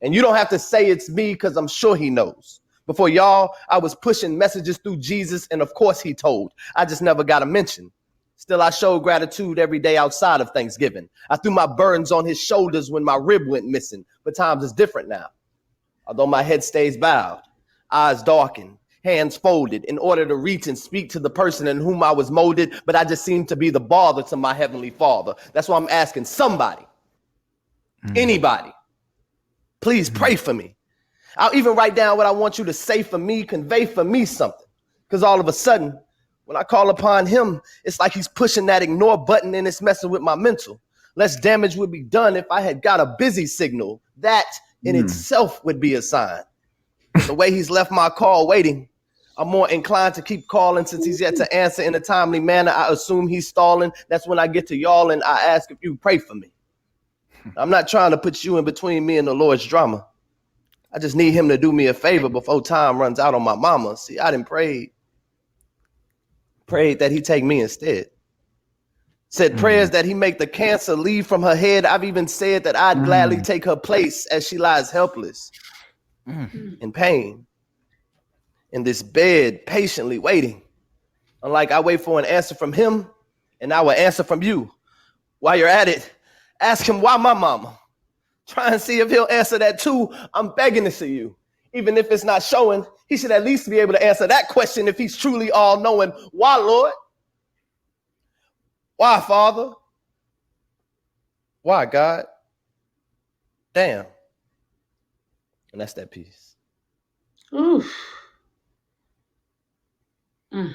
And you don't have to say it's me because I'm sure he knows. Before y'all, I was pushing messages through Jesus, and of course he told. I just never got a mention. Still, I show gratitude every day outside of Thanksgiving. I threw my burdens on his shoulders when my rib went missing, but times is different now. Although my head stays bowed, eyes darkened, hands folded, in order to reach and speak to the person in whom I was molded, but I just seem to be the bother to my Heavenly Father. That's why I'm asking somebody, mm, anybody, please mm, pray for me. I'll even write down what I want you to say for me, convey for me something. Because all of a sudden, when I call upon him, it's like he's pushing that ignore button and it's messing with my mental. Less damage would be done if I had got a busy signal. That in mm. itself would be a sign. But the way he's left my call waiting, I'm more inclined to keep calling since he's yet to answer in a timely manner. I assume he's stalling. That's when I get to y'all and I ask if you pray for me. I'm not trying to put you in between me and the Lord's drama. I just need him to do me a favor before time runs out on my mama. See, I didn't prayed that he take me instead. Said prayers Mm, that he make the cancer leave from her head. I've even said that I'd gladly mm, take her place as she lies helpless mm, in pain. in this bed, patiently waiting. Unlike I wait for an answer from him, and I will answer from you. While you're at it, ask him why my mama. Try and see if he'll answer that too. I'm begging to see you. Even if it's not showing, he should at least be able to answer that question if he's truly all-knowing. Why, Lord? Why, Father? Why, God? Damn. And that's that piece. Oof. Mm.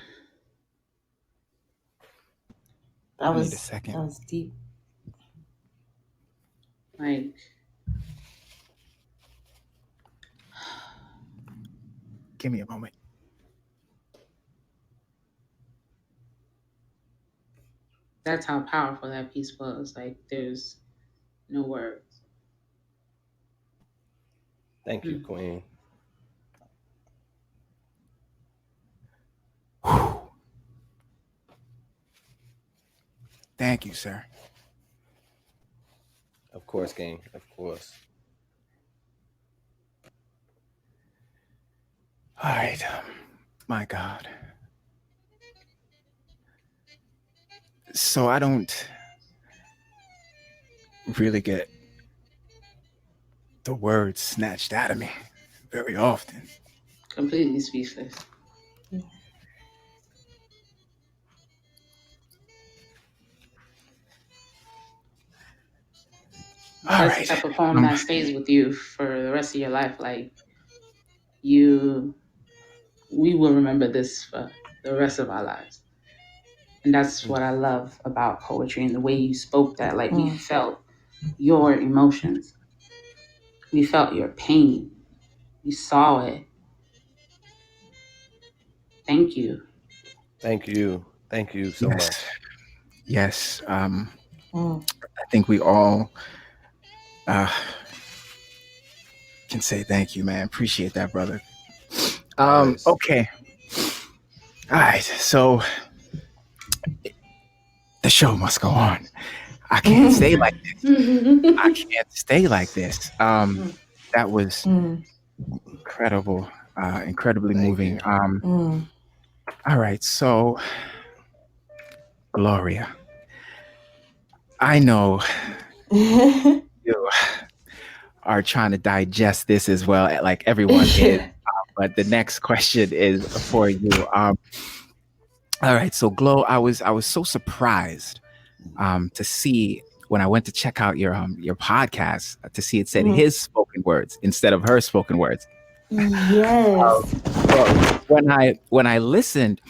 I need a second. That was deep. Like, Give me a moment. that's how powerful that piece was. Like, there's no words. Thank you, Queen. Thank you, sir. Of course, King. Of course. All right. My God. So I don't really get the words snatched out of me very often. Completely speechless. That's the type of poem that stays with you for the rest of your life. Like, we will remember this for the rest of our lives. And that's what I love about poetry and the way you spoke that. Like, we felt your emotions. We felt your pain. We saw it. Thank you. Thank you. Thank you so much. Yes. I think we all can say thank you, man. Appreciate that, brother. Yes. Okay. All right. So the show must go on. I can't stay like this. I can't stay like this. That was incredible, incredibly moving. All right, so Gloria, I know you are trying to digest this as well, like everyone is. But the next question is for you. All right, so Glo, I was so surprised to see when I went to check out your podcast to see it said his spoken words instead of her spoken words. Yes. Well, when I listened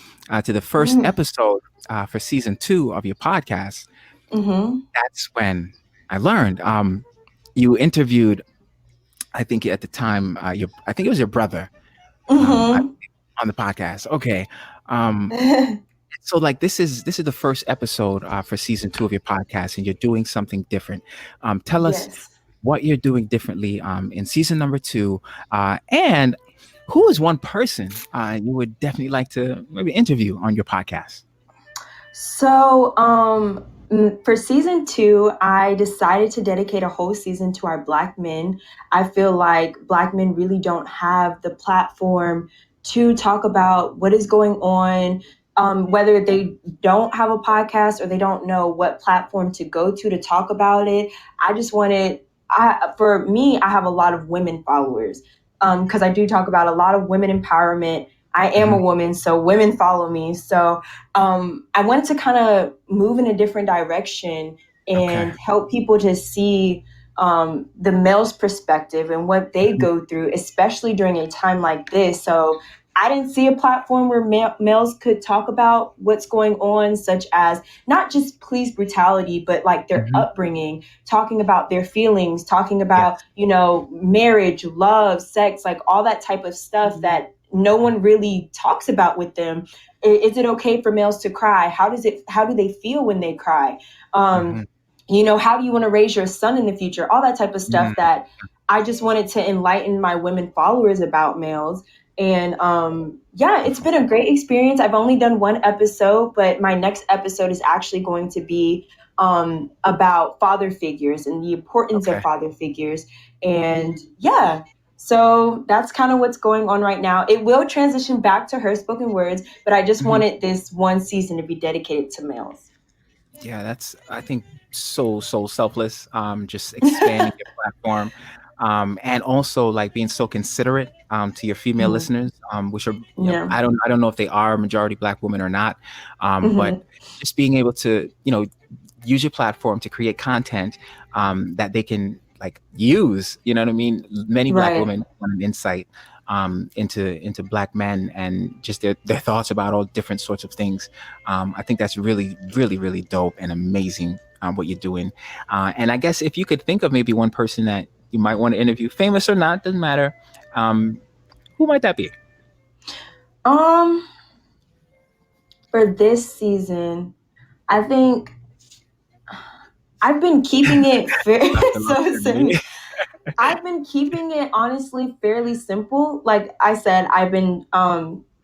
to the first episode for season 2 of your podcast, that's when I learned. You interviewed, I think at the time, I think it was your brother on the podcast. Okay. So like this is the first episode for season 2 of your podcast, and you're doing something different. Tell us what you're doing differently in season number 2, and who is one person you would definitely like to maybe interview on your podcast? So for season 2, I decided to dedicate a whole season to our Black men. I feel like Black men really don't have the platform to talk about what is going on, whether they don't have a podcast or they don't know what platform to go to talk about it. I just wanted, for me, I have a lot of women followers because I do talk about a lot of women empowerment. I am a woman, so women follow me. So I wanted to kind of move in a different direction and help people to see the male's perspective and what they go through, especially during a time like this. So I didn't see a platform where males could talk about what's going on, such as not just police brutality, but like their upbringing, talking about their feelings, talking about, marriage, love, sex, like all that type of stuff that no one really talks about with them. Is it okay for males to cry? How do they feel when they cry? How do you want to raise your son in the future? All that type of stuff that I just wanted to enlighten my women followers about males. And it's been a great experience. I've only done one episode, but my next episode is actually going to be about father figures and the importance of father figures. And So that's kind of what's going on right now. It will transition back to her spoken words, but I just wanted this one season to be dedicated to males. Yeah, that's, I think, so selfless. Just expanding your platform, and also like being so considerate to your female listeners, which are, I don't know if they are majority Black women or not, but just being able to use your platform to create content that they can like use. You know what I mean? Many Black women want an insight into Black men and just their thoughts about all different sorts of things. I think that's really, really, really dope and amazing what you're doing. And I guess if you could think of maybe one person that you might want to interview, famous or not, doesn't matter. Who might that be? For this season, I think I've been keeping it I've been keeping it honestly fairly simple. Like I said, I've been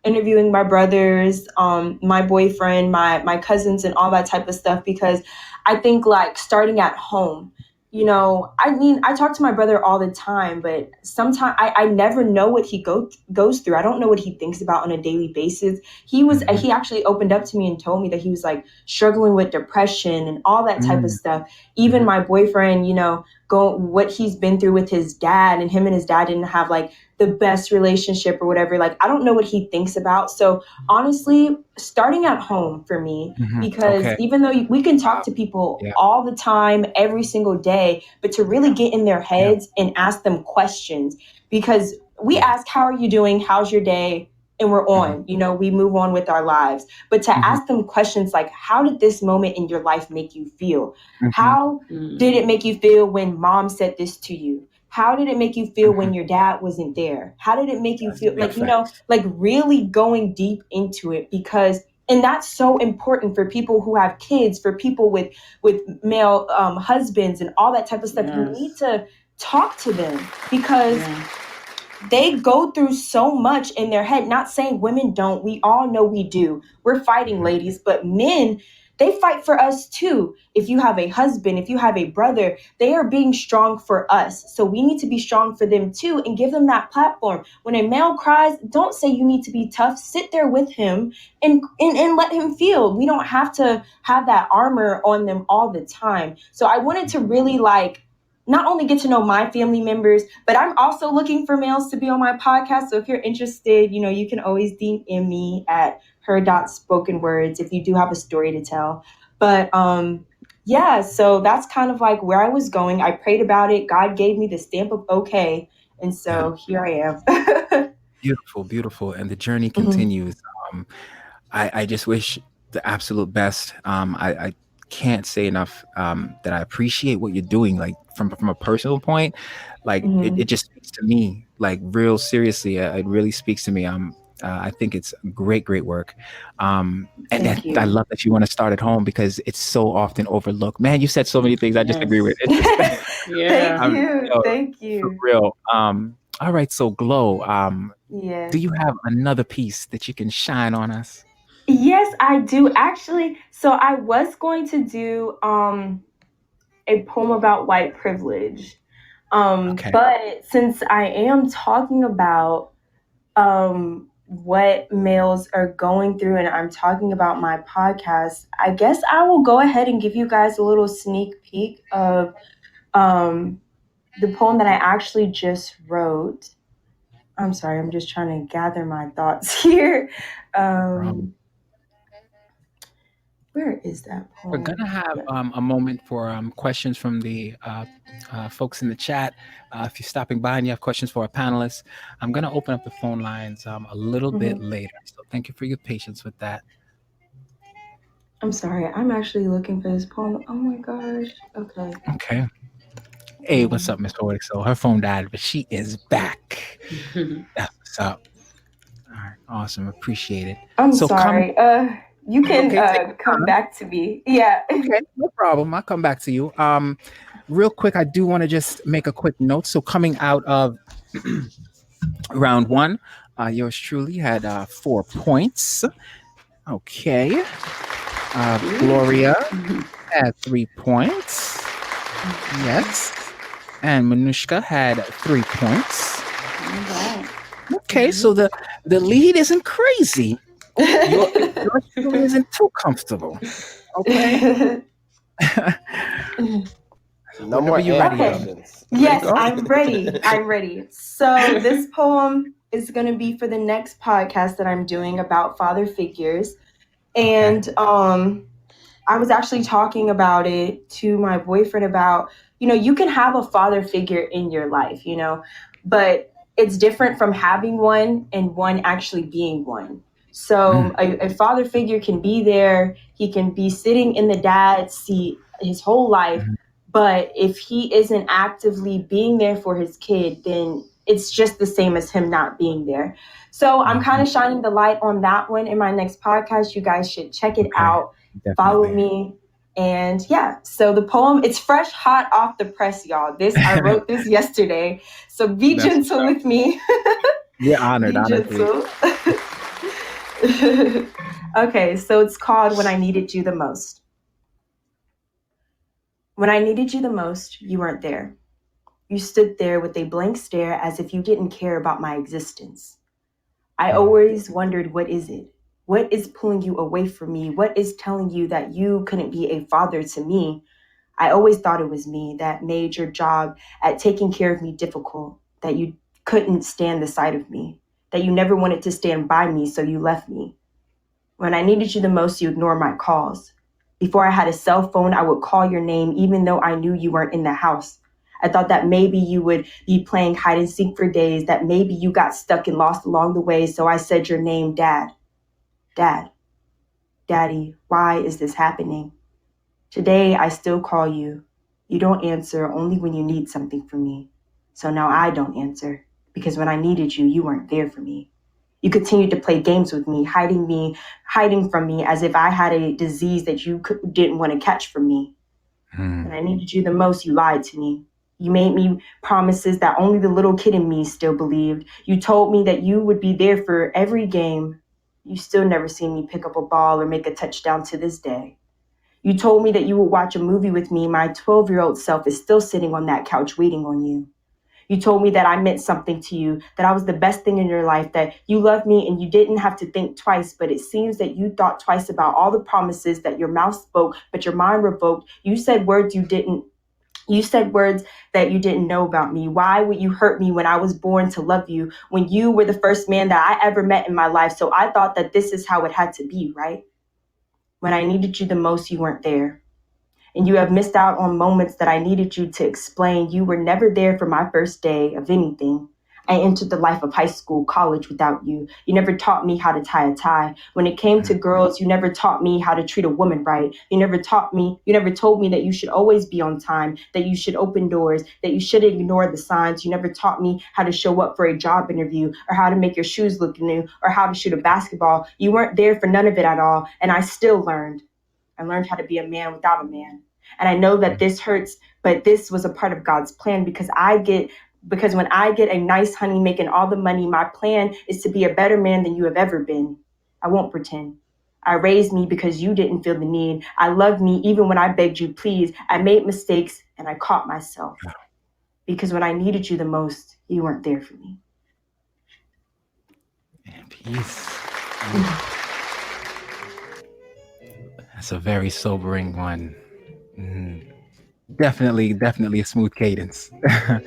interviewing my brothers, my boyfriend, my cousins, and all that type of stuff, because I think like starting at home, I mean, I talk to my brother all the time, but sometimes I never know what he goes through. I don't know what he thinks about on a daily basis. He actually opened up to me and told me that he was like struggling with depression and all that type of stuff. Even my boyfriend, what he's been through with his dad, and him and his dad didn't have like the best relationship or whatever. Like, I don't know what he thinks about. So honestly, starting at home for me, because even though we can talk to people all the time, every single day, but to really get in their heads and ask them questions, because we ask, how are you doing? How's your day? And we're on, we move on with our lives. But to ask them questions like, how did this moment in your life make you feel? How did it make you feel when mom said this to you? How did it make you feel when your dad wasn't there? How did it make you feel? Like, like really going deep into it, and that's so important for people who have kids, for people with male husbands and all that type of stuff. You need to talk to them, because they go through so much in their head. Not saying women don't. We all know we do. We're fighting, ladies, but men, they fight for us too. If you have a husband, if you have a brother, they are being strong for us. So we need to be strong for them too, and give them that platform. When a male cries, don't say you need to be tough. Sit there with him and let him feel. We don't have to have that armor on them all the time. So I wanted to really not only get to know my family members, but I'm also looking for males to be on my podcast. So if you're interested, you can always DM me at her.spokenwords if you do have a story to tell. But so that's kind of like where I was going. I prayed about it. God gave me the stamp of okay. And so here I am. Beautiful, beautiful. And the journey continues. I just wish the absolute best. I can't say enough that I appreciate what you're doing, like from a personal point. Like it just speaks to me, like real seriously. It really speaks to me. I think it's great work. And I love that you want to start at home, because it's so often overlooked. Man, you said so many things I just agree with. Thank you. For real. All right, so Glow, do you have another piece that you can shine on us? Yes, I do, actually. So I was going to do a poem about white privilege. But since I am talking about what males are going through, and I'm talking about my podcast, I guess I will go ahead and give you guys a little sneak peek of the poem that I actually just wrote. I'm sorry, I'm just trying to gather my thoughts here. Where is that poem? We're gonna have a moment for questions from the folks in the chat. If you're stopping by and you have questions for our panelists, I'm gonna open up the phone lines a little bit later. So thank you for your patience with that. I'm sorry, I'm actually looking for this poem. Oh my gosh. Okay. Hey, what's up, Miss Poetic Soul? Her phone died, but she is back. That's what's up. All right, awesome. Appreciate it. I'm sorry. You can come back to me. Yeah. Okay, no problem. I'll come back to you. Real quick, I do want to just make a quick note. So coming out of round one, yours truly had 4 points. Okay. Gloria had 3 points. Yes. And Manushka had 3 points. right. Okay, so the lead isn't crazy. Your story isn't too comfortable. Okay. No Whenever more you're and ready. Okay. questions. Ready to Yes, go? I'm ready. I'm ready. So this poem is going to be for the next podcast that I'm doing about father figures. And I was actually talking about it to my boyfriend about, you can have a father figure in your life, but it's different from having one and one actually being one. So a father figure can be there. He can be sitting in the dad's seat his whole life. But if he isn't actively being there for his kid, then it's just the same as him not being there. So I'm kind of shining the light on that one in my next podcast. You guys should check it out. Follow Definitely. me. And yeah, so the poem, it's fresh, hot off the press, y'all. I wrote this yesterday. So be That's gentle with me. We're honored, Be honestly. gentle. Okay, so it's called When I Needed You the Most. When I needed you the most, you weren't there. You stood there with a blank stare as if you didn't care about my existence. I always wondered, what is it? What is pulling you away from me? What is telling you that you couldn't be a father to me? I always thought it was me that made your job at taking care of me difficult, that you couldn't stand the sight of me, that you never wanted to stand by me, so you left me. When I needed you the most, you ignored my calls. Before I had a cell phone, I would call your name even though I knew you weren't in the house. I thought that maybe you would be playing hide and seek for days, that maybe you got stuck and lost along the way, so I said your name, Dad. Dad. Daddy, why is this happening? Today, I still call you. You don't answer only when you need something from me. So now I don't answer, because when I needed you, you weren't there for me. You continued to play games with me, hiding from me as if I had a disease that you didn't want to catch from me. When I needed you the most, you lied to me. You made me promises that only the little kid in me still believed. You told me that you would be there for every game. You still never seen me pick up a ball or make a touchdown to this day. You told me that you would watch a movie with me. My 12-year-old self is still sitting on that couch waiting on you. You told me that I meant something to you, that I was the best thing in your life, that you loved me and you didn't have to think twice, but it seems that you thought twice about all the promises that your mouth spoke, but your mind revoked. You said words that you didn't know about me. Why would you hurt me when I was born to love you, when you were the first man that I ever met in my life? So I thought that this is how it had to be, right? When I needed you the most, you weren't there. And you have missed out on moments that I needed you to explain. You were never there for my first day of anything. I entered the life of high school, college without you. You never taught me how to tie a tie. When it came to girls, you never taught me how to treat a woman right. You never told me that you should always be on time, that you should open doors, that you should ignore the signs. You never taught me how to show up for a job interview or how to make your shoes look new or how to shoot a basketball. You weren't there for none of it at all. And I still learned. I learned how to be a man without a man. And I know that this hurts, but this was a part of God's plan because when I get a nice honey making all the money, my plan is to be a better man than you have ever been. I won't pretend. I raised me because you didn't feel the need. I loved me even when I begged you, please. I made mistakes and I caught myself. Because when I needed you the most, you weren't there for me. Peace. That's a very sobering one. Definitely a smooth cadence.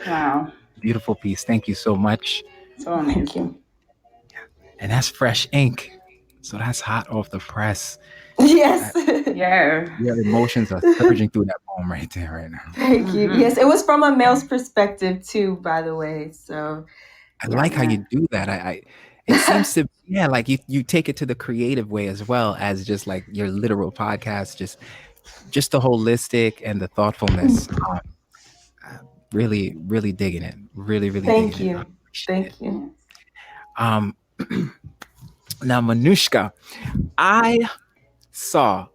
Wow. Beautiful piece. Thank you so much. So amazing. Thank you. And that's fresh ink. So that's hot off the press. Yes. Yeah. Your emotions are surging through that poem right there, right now. Thank you. Yes, it was from a male's perspective too, by the way. So I like how you do that. It seems to, yeah, like you take it to the creative way as well as just like your literal podcast, just the holistic and the thoughtfulness. Really, really digging it. Really Thank digging you. it. Thank you. Now, Manushka, I saw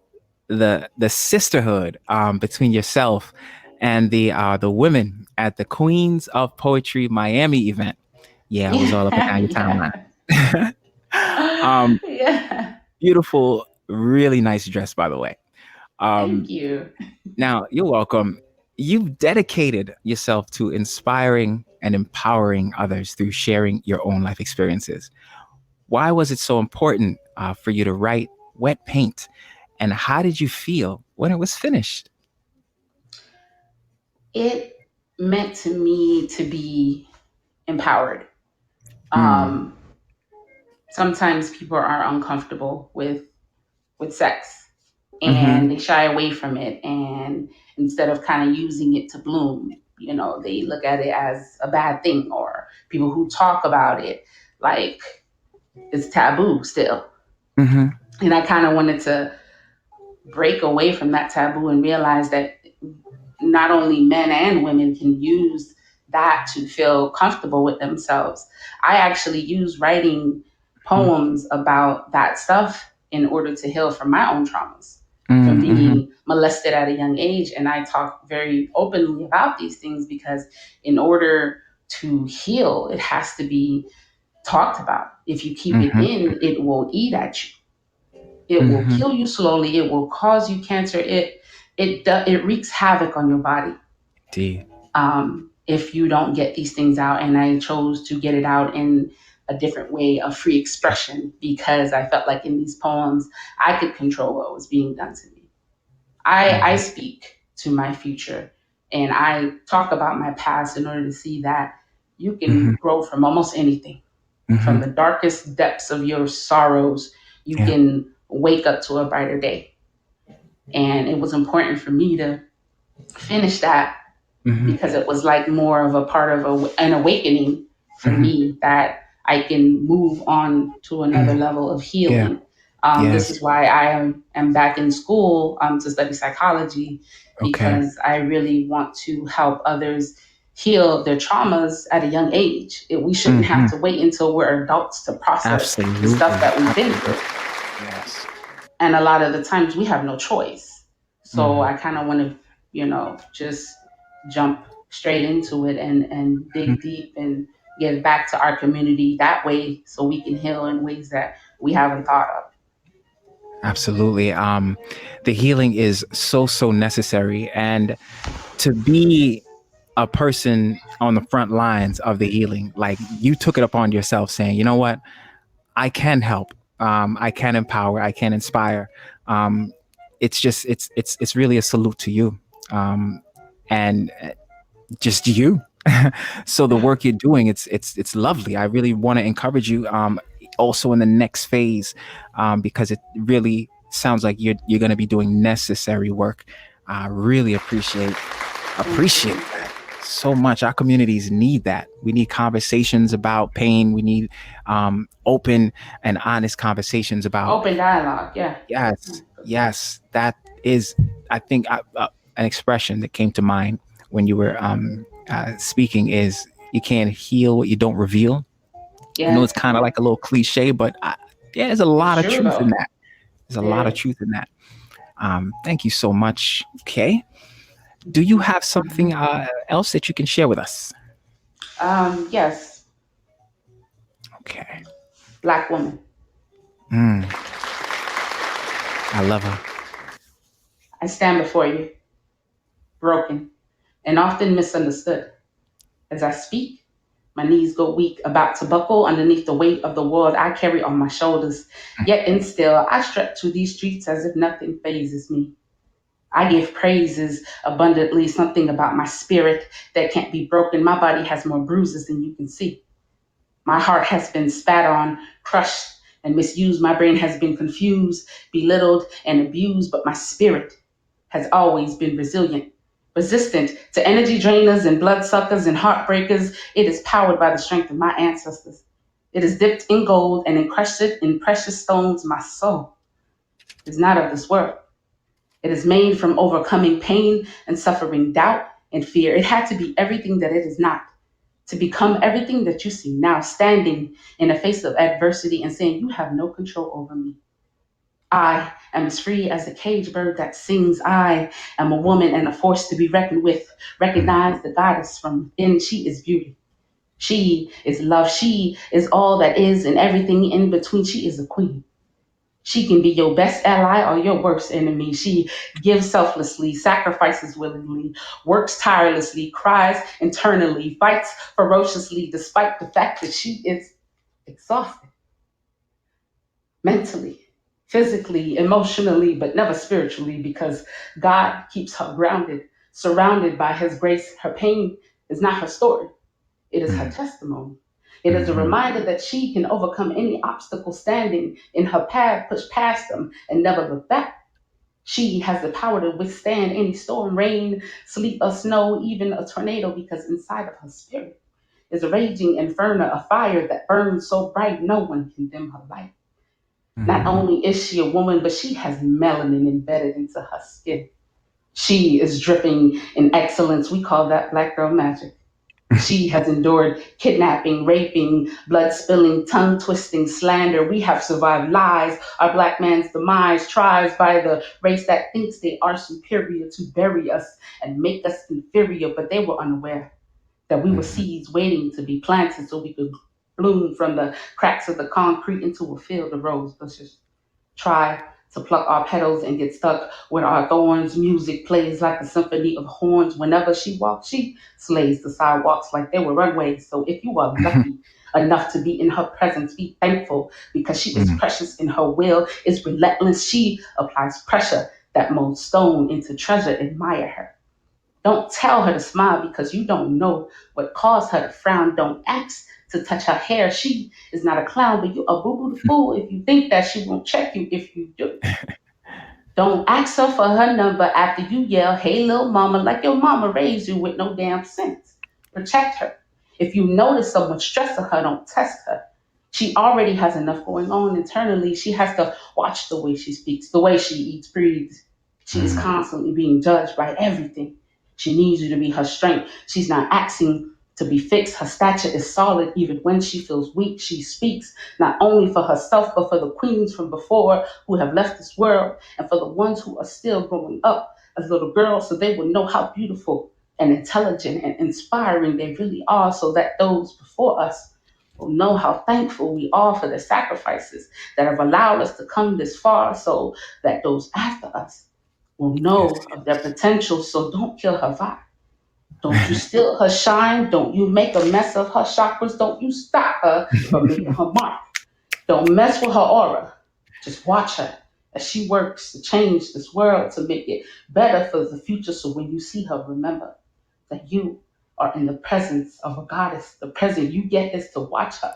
the sisterhood between yourself and the women at the Queens of Poetry Miami event. Yeah, I was all up and down your timeline. Yeah. Beautiful, really nice dress, by the way. Thank you. Now, you're welcome. You've dedicated yourself to inspiring and empowering others through sharing your own life experiences. Why was it so important for you to write Wet Paint? And how did you feel when it was finished? It meant to me to be empowered. Mm. Sometimes people are uncomfortable with sex Mm-hmm. and they shy away from it, and instead of kind of using it to bloom, they look at it as a bad thing, or people who talk about it like it's taboo still. Mm-hmm. And I kind of wanted to break away from that taboo and realize that not only men and women can use that to feel comfortable with themselves. I actually use writing poems about that stuff in order to heal from my own traumas, from Mm-hmm. being molested at a young age. And I talk very openly about these things because in order to heal, it has to be talked about. If you keep it Mm-hmm. in, it will eat at you. It will Mm-hmm. kill you slowly. It will cause you cancer. It wreaks havoc on your body D. if you don't get these things out. And I chose to get it out in a different way of free expression because I felt like in these poems I could control what was being done to me. I Mm-hmm. speak to my future and I talk about my past in order to see that you Mm-hmm. can grow from almost anything. From Mm-hmm. the darkest depths of your sorrows, you Yeah. can wake up to a brighter day. And it was important for me to finish that Mm-hmm. because it was like more of a part of an awakening for Mm-hmm. me that I can move on to another Mm. level of Yeah. healing. This Yes. is why I am back in school to study psychology, Okay. because I really want to help others heal their traumas at a young age. We shouldn't Mm-hmm. have to wait until we're adults to process the stuff Absolutely. that we've been through. Absolutely. Yes. And a lot of the times we have no choice. So Mm-hmm. I kind of want to, just jump straight into it and dig deep and give back to our community that way so we can heal in ways that we haven't thought of. Absolutely. The healing is so necessary, and to be a person on the front lines of the healing, like you took it upon yourself, saying, you know what, I can help, I can empower, I can inspire. Um, it's just it's really a salute to you, and just you. So the work you're doing, it's lovely. I really want to encourage you, also in the next phase, because it really sounds like you're going to be doing necessary work. I really Thank appreciate you. that so much. Our communities need that. We need conversations about pain. We need open and honest conversations about. Open dialogue, yeah. Yes, yes, that is, I think, an expression that came to mind when you were speaking is you can't heal what you don't reveal. I know Yeah, it's kind of like a little cliche, but yeah, there's a it's lot of true truth in though. that. There's a There lot of is. truth in that. Thank you so much. Okay. Do you have something else that you can share with us? Yes, Okay. Black woman. Mm, I love her. I stand before you, broken and often misunderstood. As I speak, my knees go weak, about to buckle underneath the weight of the world I carry on my shoulders. Yet and still, I stretch through these streets as if nothing phases me. I give praises abundantly, something about my spirit that can't be broken. My body has more bruises than you can see. My heart has been spat on, crushed, and misused. My brain has been confused, belittled, and abused, but my spirit has always been resilient, resistant to energy drainers and bloodsuckers and heartbreakers. It is powered by the strength of my ancestors. It is dipped in gold and encrusted in precious stones. My soul is not of this world. It is made from overcoming pain and suffering, doubt and fear. It had to be everything that it is not, to become everything that you see now, standing in the face of adversity and saying, "You have no control over me." I am as free as a caged bird that sings. I am a woman and a force to be reckoned with. Recognize the goddess from within. She is beauty. She is love. She is all that is and everything in between. She is a queen. She can be your best ally or your worst enemy. She gives selflessly, sacrifices willingly, works tirelessly, cries internally, fights ferociously, despite the fact that she is exhausted mentally, physically, emotionally, but never spiritually, because God keeps her grounded, surrounded by His grace. Her pain is not her story, it is her testimony. It is a reminder that she can overcome any obstacle standing in her path, push past them, and never look back. She has the power to withstand any storm, rain, sleet, or snow, even a tornado, because inside of her spirit is a raging inferno, a fire that burns so bright no one can dim her light. Not only is she a woman, but she has melanin embedded into her skin. She is dripping in excellence. We call that black girl magic. She has endured kidnapping, raping, blood spilling, tongue twisting, slander. We have survived lies, our black man's demise, tries by the race that thinks they are superior to bury us and make us inferior, but they were unaware that we were seeds waiting to be planted so we could bloom from the cracks of the concrete into a field of rose bushes. Try to pluck our petals and get stuck with our thorns. Music plays like a symphony of horns. Whenever she walks, she slays the sidewalks like they were runways. So if you are lucky enough to be in her presence, be thankful, because she is precious in her will, is relentless. She applies pressure that molds stone into treasure. Admire her. Don't tell her to smile because you don't know what caused her to frown. Don't ask to touch her hair. She is not a clown, but you a boo-boo fool if you think that she won't check you if you do. Don't ask her for her number after you yell, "Hey, little mama," like your mama raised you with no damn sense. Protect her. If you notice someone stressing her, don't test her. She already has enough going on internally. She has to watch the way she speaks, the way she eats, breathes. She is constantly being judged by everything. She needs you to be her strength. She's not asking to be fixed. Her stature is solid even when she feels weak. She speaks not only for herself, but for the queens from before who have left this world, and for the ones who are still growing up as little girls, so they will know how beautiful and intelligent and inspiring they really are, so that those before us will know how thankful we are for the sacrifices that have allowed us to come this far, so that those after us will know of their potential. So don't kill her vibe. Don't you steal her shine. Don't you make a mess of her chakras. Don't you stop her from making her mark. Don't mess with her aura. Just watch her as she works to change this world, to make it better for the future. So when you see her, remember that you are in the presence of a goddess. The present you get is to watch her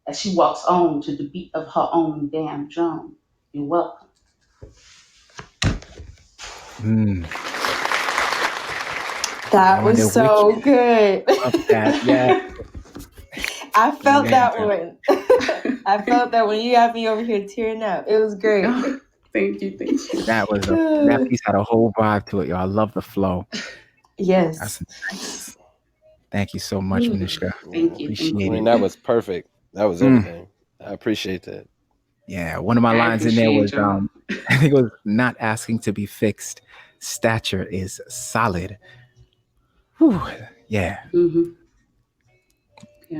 as she walks on to the beat of her own damn drum. You're welcome. That was so good. Yeah. I felt that one. I felt that when you had me over here tearing up. It was great. Thank you. That piece had a whole vibe to it, y'all. I love the flow. Yes. That's nice. Thank you so much, Manushka. Thank you. Appreciate it. That was perfect. That was everything. I appreciate that. Yeah, one of my lines in there was, I think it was, "Not asking to be fixed. Stature is solid." Whew, yeah. Yeah.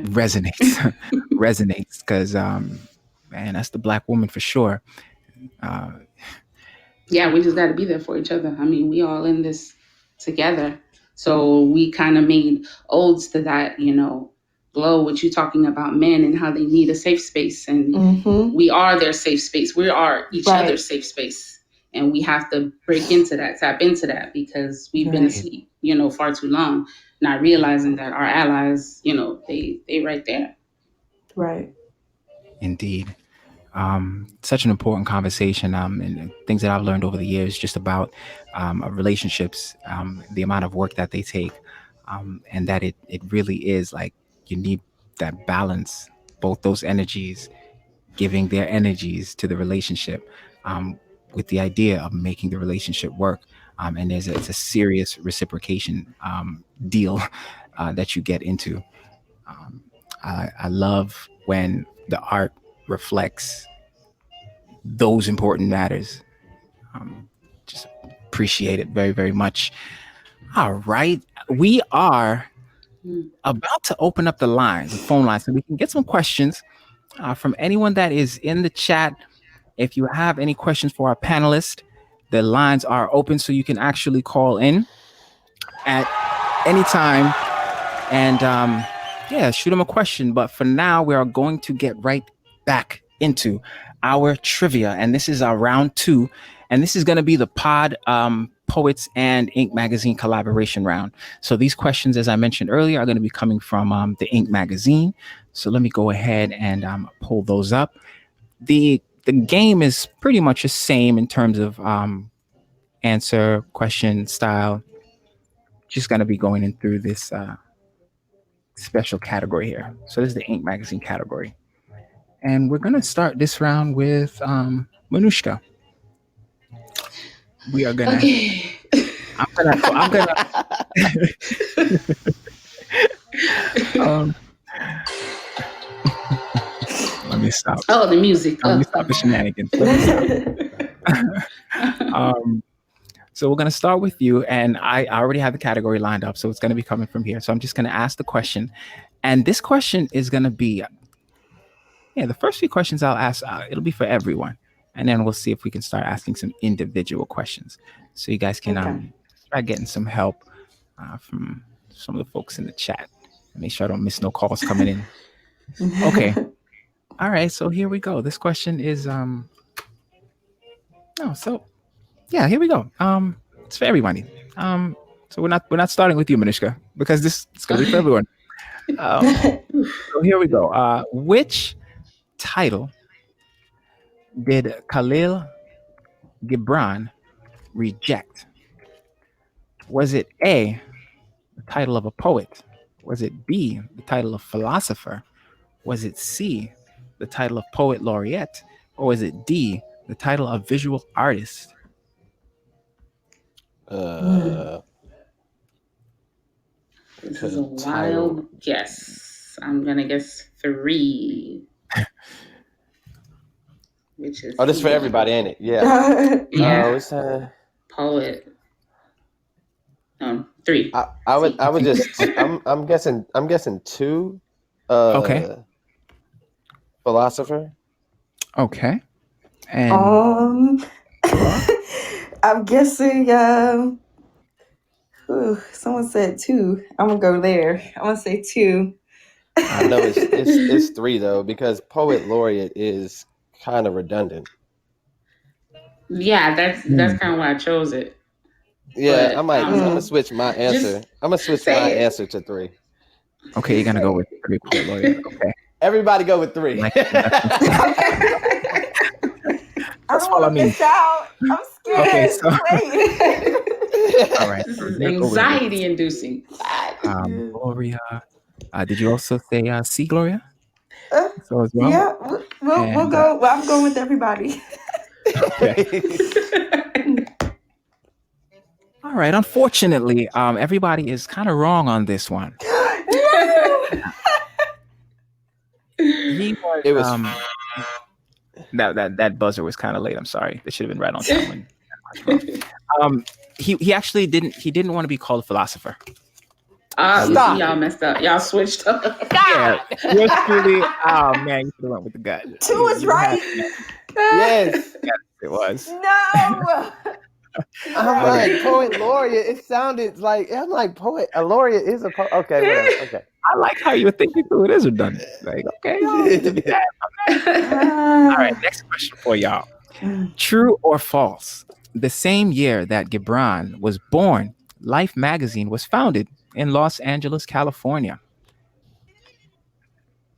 Resonates. Resonates, because, man, that's the black woman for sure. Yeah, we just got to be there for each other. I mean, we all in this together. So we kind of made odes to that, Glow, what you talking about men and how they need a safe space. And we are their safe space. We are each other's safe space. And we have to break into that, tap into that, because we've been asleep, far too long, not realizing that our allies, they right there. Right. Indeed. Such an important conversation, and things that I've learned over the years just about relationships, the amount of work that they take, and that it really is like you need that balance, both those energies giving their energies to the relationship, with the idea of making the relationship work. And it's a serious reciprocation deal that you get into. I love when the art reflects those important matters. Just appreciate it very, very much. All right. We are about to open up the lines, the phone lines, so we can get some questions from anyone that is in the chat If you have any questions for our panelists, the lines are open so you can actually call in at any time and shoot them a question. But for now, we are going to get right back into our trivia, and this is our round 2, and this is going to be the Poets and Ink Magazine collaboration round. So these questions, as I mentioned earlier, are going to be coming from the Ink Magazine. So let me go ahead and pull those up. The game is pretty much the same in terms of answer, question, style. Just going to be going in through this special category here. So this is the Ink Magazine category. And we're going to start this round with Manushka. We are going to... Okay. I'm gonna let me stop. Oh, the music. Let me stop the shenanigans. So we're gonna start with you, and I already have the category lined up, so it's gonna be coming from here. So I'm just gonna ask the question, and this question is gonna be, the first few questions I'll ask, it'll be for everyone, and then we'll see if we can start asking some individual questions, so you guys can try getting some help from some of the folks in the chat. Make sure I don't miss no calls coming in. Okay. All right. So here we go. This question is here we go. It's for everybody. So we're not starting with you, Manushka, because this is gonna be for everyone. So here we go. Which title did Khalil Gibran reject? Was it A, the title of a poet? Was it B, the title of philosopher? Was it C, the title of poet laureate? Or was it D, the title of visual artist? This is a wild guess. I'm gonna guess 3. Which is this is for everybody, ain't it? Yeah. yeah. It's Poet. 3. I would just I'm guessing 2. Okay. Philosopher. Okay. And I'm guessing someone said 2. I'm gonna go there. I'm gonna say 2. I know it's 3 though, because poet laureate is kind of redundant. Yeah, that's kind of why I chose it. Yeah, I'm gonna switch my answer. I'm gonna switch my answer to 3. Okay, you're gonna go with 3 poet laureate. Okay. Everybody go with 3. That's all I mean. Out. I'm scared. Okay, so all right. This is anxiety inducing. Gloria. Did you also say C, Gloria? So as well? Yeah, we'll go. Well, I'm going with everybody. Okay. All right. Unfortunately, everybody is kind of wrong on this one. It was that buzzer was kind of late. I'm sorry. It should have been right on time. He actually didn't want to be called a philosopher. Stop. Y'all messed up. Y'all switched up. Yeah, yours truly. Oh man, you should have went with the gut. 2 is right. Yes, it was. No. I'm like poet laureate. It sounded like poet. A laureate is a poet. Okay, whatever. Okay. I like how you were thinking through it is redundant. Like, okay. All right, next question for y'all. True or false? The same year that Gibran was born, Life magazine was founded in Los Angeles, California.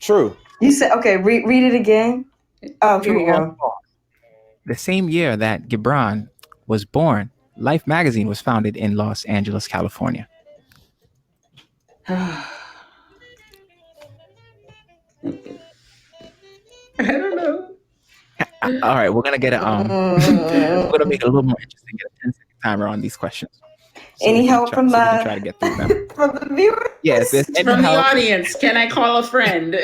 True. You said, okay, read it again. Oh, here we go. The same year that Gibran was born, Life magazine was founded in Los Angeles, California. I don't know. All right, we're gonna get we're gonna make it a little more interesting. Get a 10-second timer on these questions. So any help from the? So try to get through them. From the viewers? Yes, from the audience. Can I call a friend?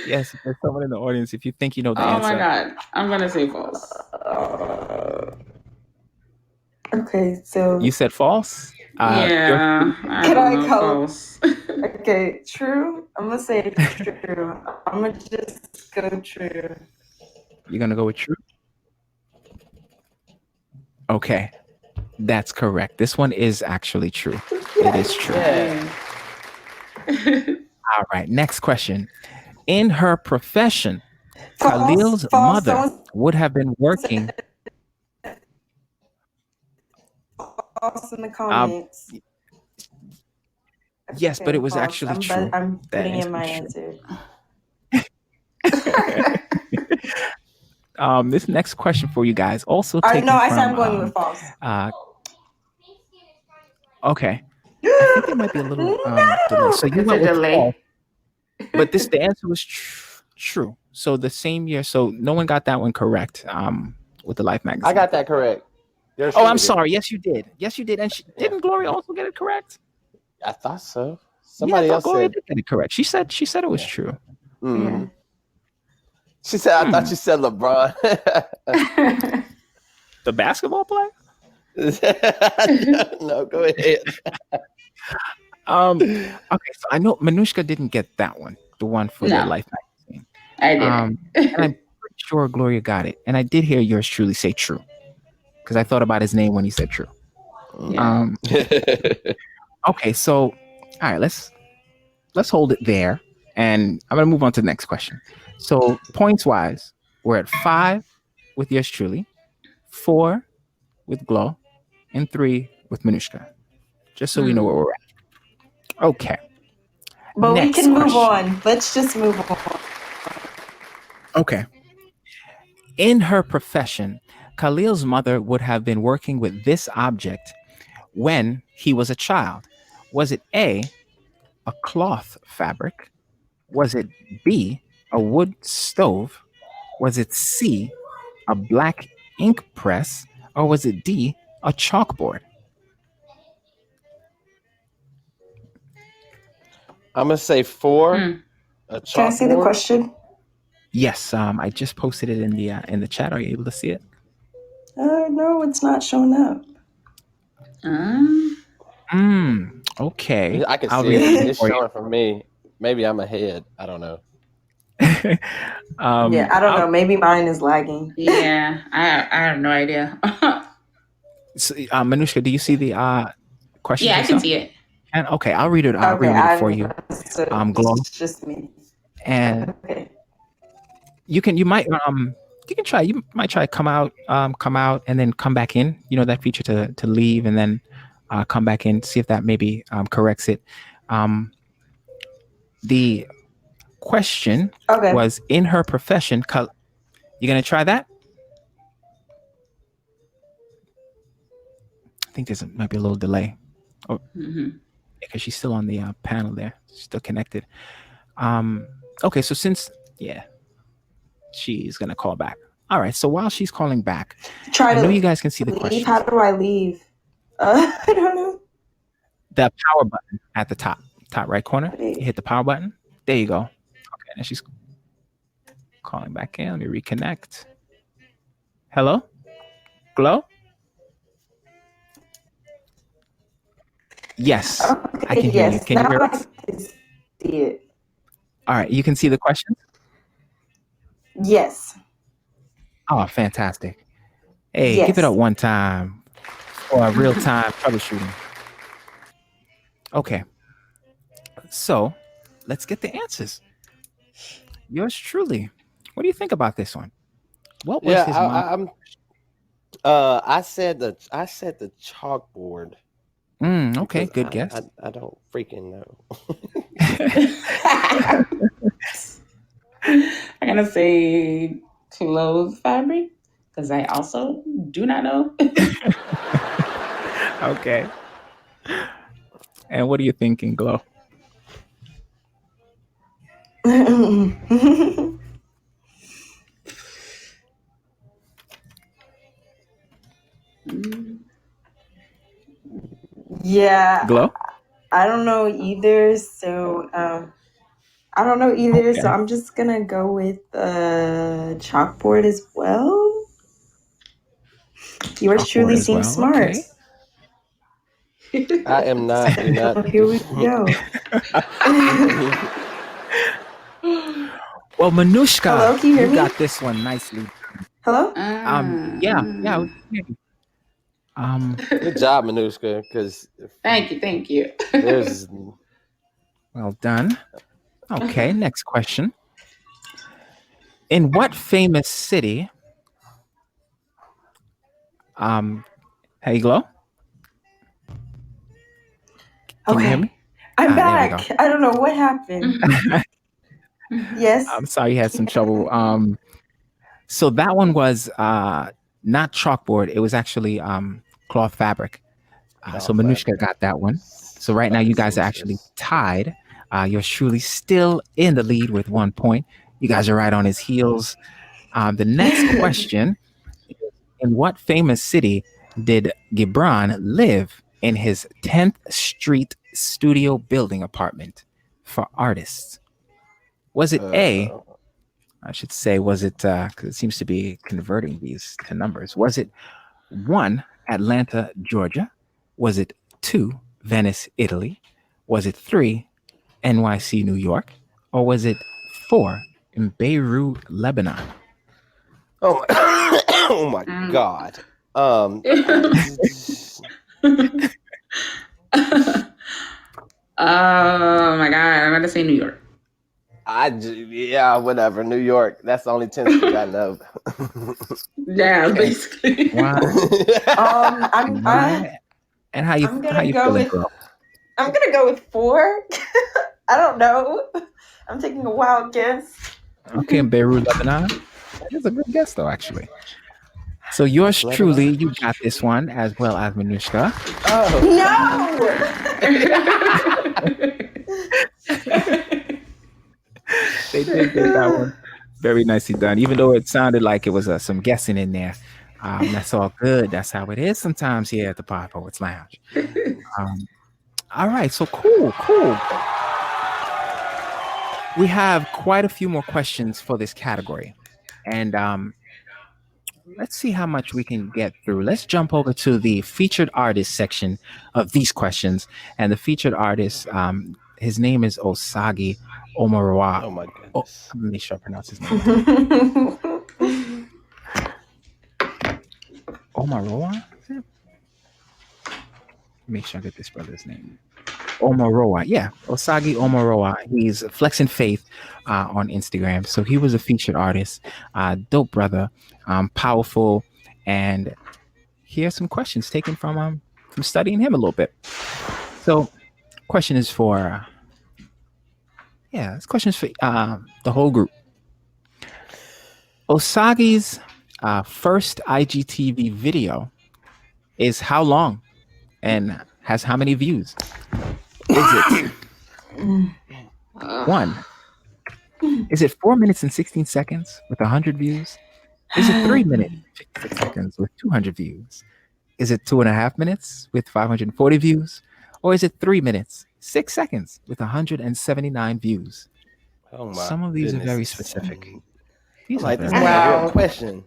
Yes, if there's someone in the audience. If you think you know the answer. Oh my God, I'm gonna say false. Okay, so you said false. Yeah, can I go? Okay, true. I'm gonna say true. I'm gonna just go true. You're gonna go with true? Okay, that's correct. This one is actually true. It is true. Yeah. All right, next question. In her profession, False. Khalil's False. mother Someone would have been working. false in the comments. Yes, but it was false. actually true. I'm That putting in answer my was answer. This next question for you guys also taken No, I from. said I'm going with false. Okay, I think there might be a little delay. So you It's went a with delay. false, but the answer was true. So the same year. So no one got that one correct. With the Life magazine. I got that correct. Oh, I'm sorry. Yes, you did. Yes, you did. And didn't Gloria also get it correct? I thought so. Somebody else Gloria said did get it correct. She said it was true. Mm-hmm. She said, I thought you said LeBron. The basketball player? No, go ahead. Okay, so I know Manushka didn't get that one, the one for the Life magazine. I didn't. And I'm pretty sure Gloria got it. And I did hear yours truly say true. Because I thought about his name when he said true. Yeah. Okay, so all right, let's hold it there. And I'm gonna move on to the next question. So points wise, we're at 5 with yours truly, 4 with Glow, and 3 with Manushka. Just so we know where we're at. Okay. But next we can move question. on. Let's just move on. Okay. In her profession, Khalil's mother would have been working with this object when he was a child. Was it A, a cloth fabric? Was it B, a wood stove? Was it C, a black ink press? Or was it D, a chalkboard? I'm gonna say 4. Can I see the question? Yes, I just posted it in the chat. Are you able to see it? No, it's not showing up. Okay. I can see it. It's showing for me. Maybe I'm ahead. I don't know. Yeah, I don't know. Maybe mine is lagging. Yeah, I have no idea. So, Manushka, do you see the question? Yeah, I can see it. And okay, I'll read it. I'll read it for you. Glow. It's just me. And you might try. You might try come out, and then come back in. You know that feature to leave and then come back in. See if that maybe corrects it. The question was in her profession. You gonna try that? I think might be a little delay. Oh, because she's still on the panel there, she's still connected. Okay, so she's gonna call back. All right, so while she's calling back, I know you guys can see the question. How do I leave? I don't know. The power button at the top right corner. You hit the power button. There you go. Okay, and she's calling back in. Let me reconnect. Hello? Glow? Yes, I can hear you. Can you hear us? I can see it. All right, you can see the question? Yes. Oh, fantastic. Hey, give it up one time for real-time troubleshooting. Okay. So, let's get the answers. Yours truly. What do you think about this one? What was his mom? I said the chalkboard. Okay, good guess. I don't freaking know. I'm gonna say clothes fabric because I also do not know. Okay. And what are you thinking, Glow? Yeah. Glow? I don't know either. So so I'm just gonna go with chalkboard as well. Yours truly seems smart. Okay. I am not. So here we go. Well, Manushka, Hello, can you hear me? got this one nicely Hello? Yeah. Good job, Manushka. Because Thank you. there's Well done. Okay, next question. In what famous city? Hey, Glow. Can you hear me? I'm there we back. I don't know what happened. Yes. I'm sorry you had some trouble. So that one was not chalkboard. It was actually cloth fabric. So Manushka got that one. So right now you guys are actually tied. Yours truly still in the lead with 1 point. You guys are right on his heels. The next question: in what famous city did Gibran live in his 10th Street studio building apartment for artists? Was it A? I should say, was it, because it seems to be converting these to numbers. Was it 1, Atlanta, Georgia? Was it 2, Venice, Italy? Was it 3, NYC, New York? Or was it 4, in Beirut, Lebanon? oh my God. Oh my God, I'm going to say New York. Yeah, whatever. New York. That's the only 10th street I know. Yeah, basically. Wow. And how you feeling, girl? I'm gonna go with 4. I don't know. I'm taking a wild guess. Okay, in Beirut, Lebanon. That's a good guess, though, actually. So yours truly, you got this one, as well as Manushka. Oh no! They did get that one. Very nicely done. Even though it sounded like it was some guessing in there. That's all good. That's how it is sometimes here at the Pod Poets Lounge. All right, so cool. We have quite a few more questions for this category. And let's see how much we can get through. Let's jump over to the featured artist section of these questions. And the featured artist, his name is Osagie Omorowa. Oh my goodness. Let me make sure I pronounce his name. Omorowa? Make sure I get this brother's name. Omorowa. Yeah, Osagie Omorowa. He's Flexing Faith on Instagram. So he was a featured artist. Dope brother. Powerful. And here's some questions taken from studying him a little bit. So question is for this question is for the whole group. Osagie's first IGTV video is how long and has how many views? Is it 1? Is it 4 minutes and 16 seconds with 100 views? Is it 3 minutes and 56 seconds with 200 views? Is it 2.5 minutes with 540 views? Or is it 3 minutes, 6 seconds with 179 views? Oh my Some of these goodness. are very specific. These are very wow. Real question.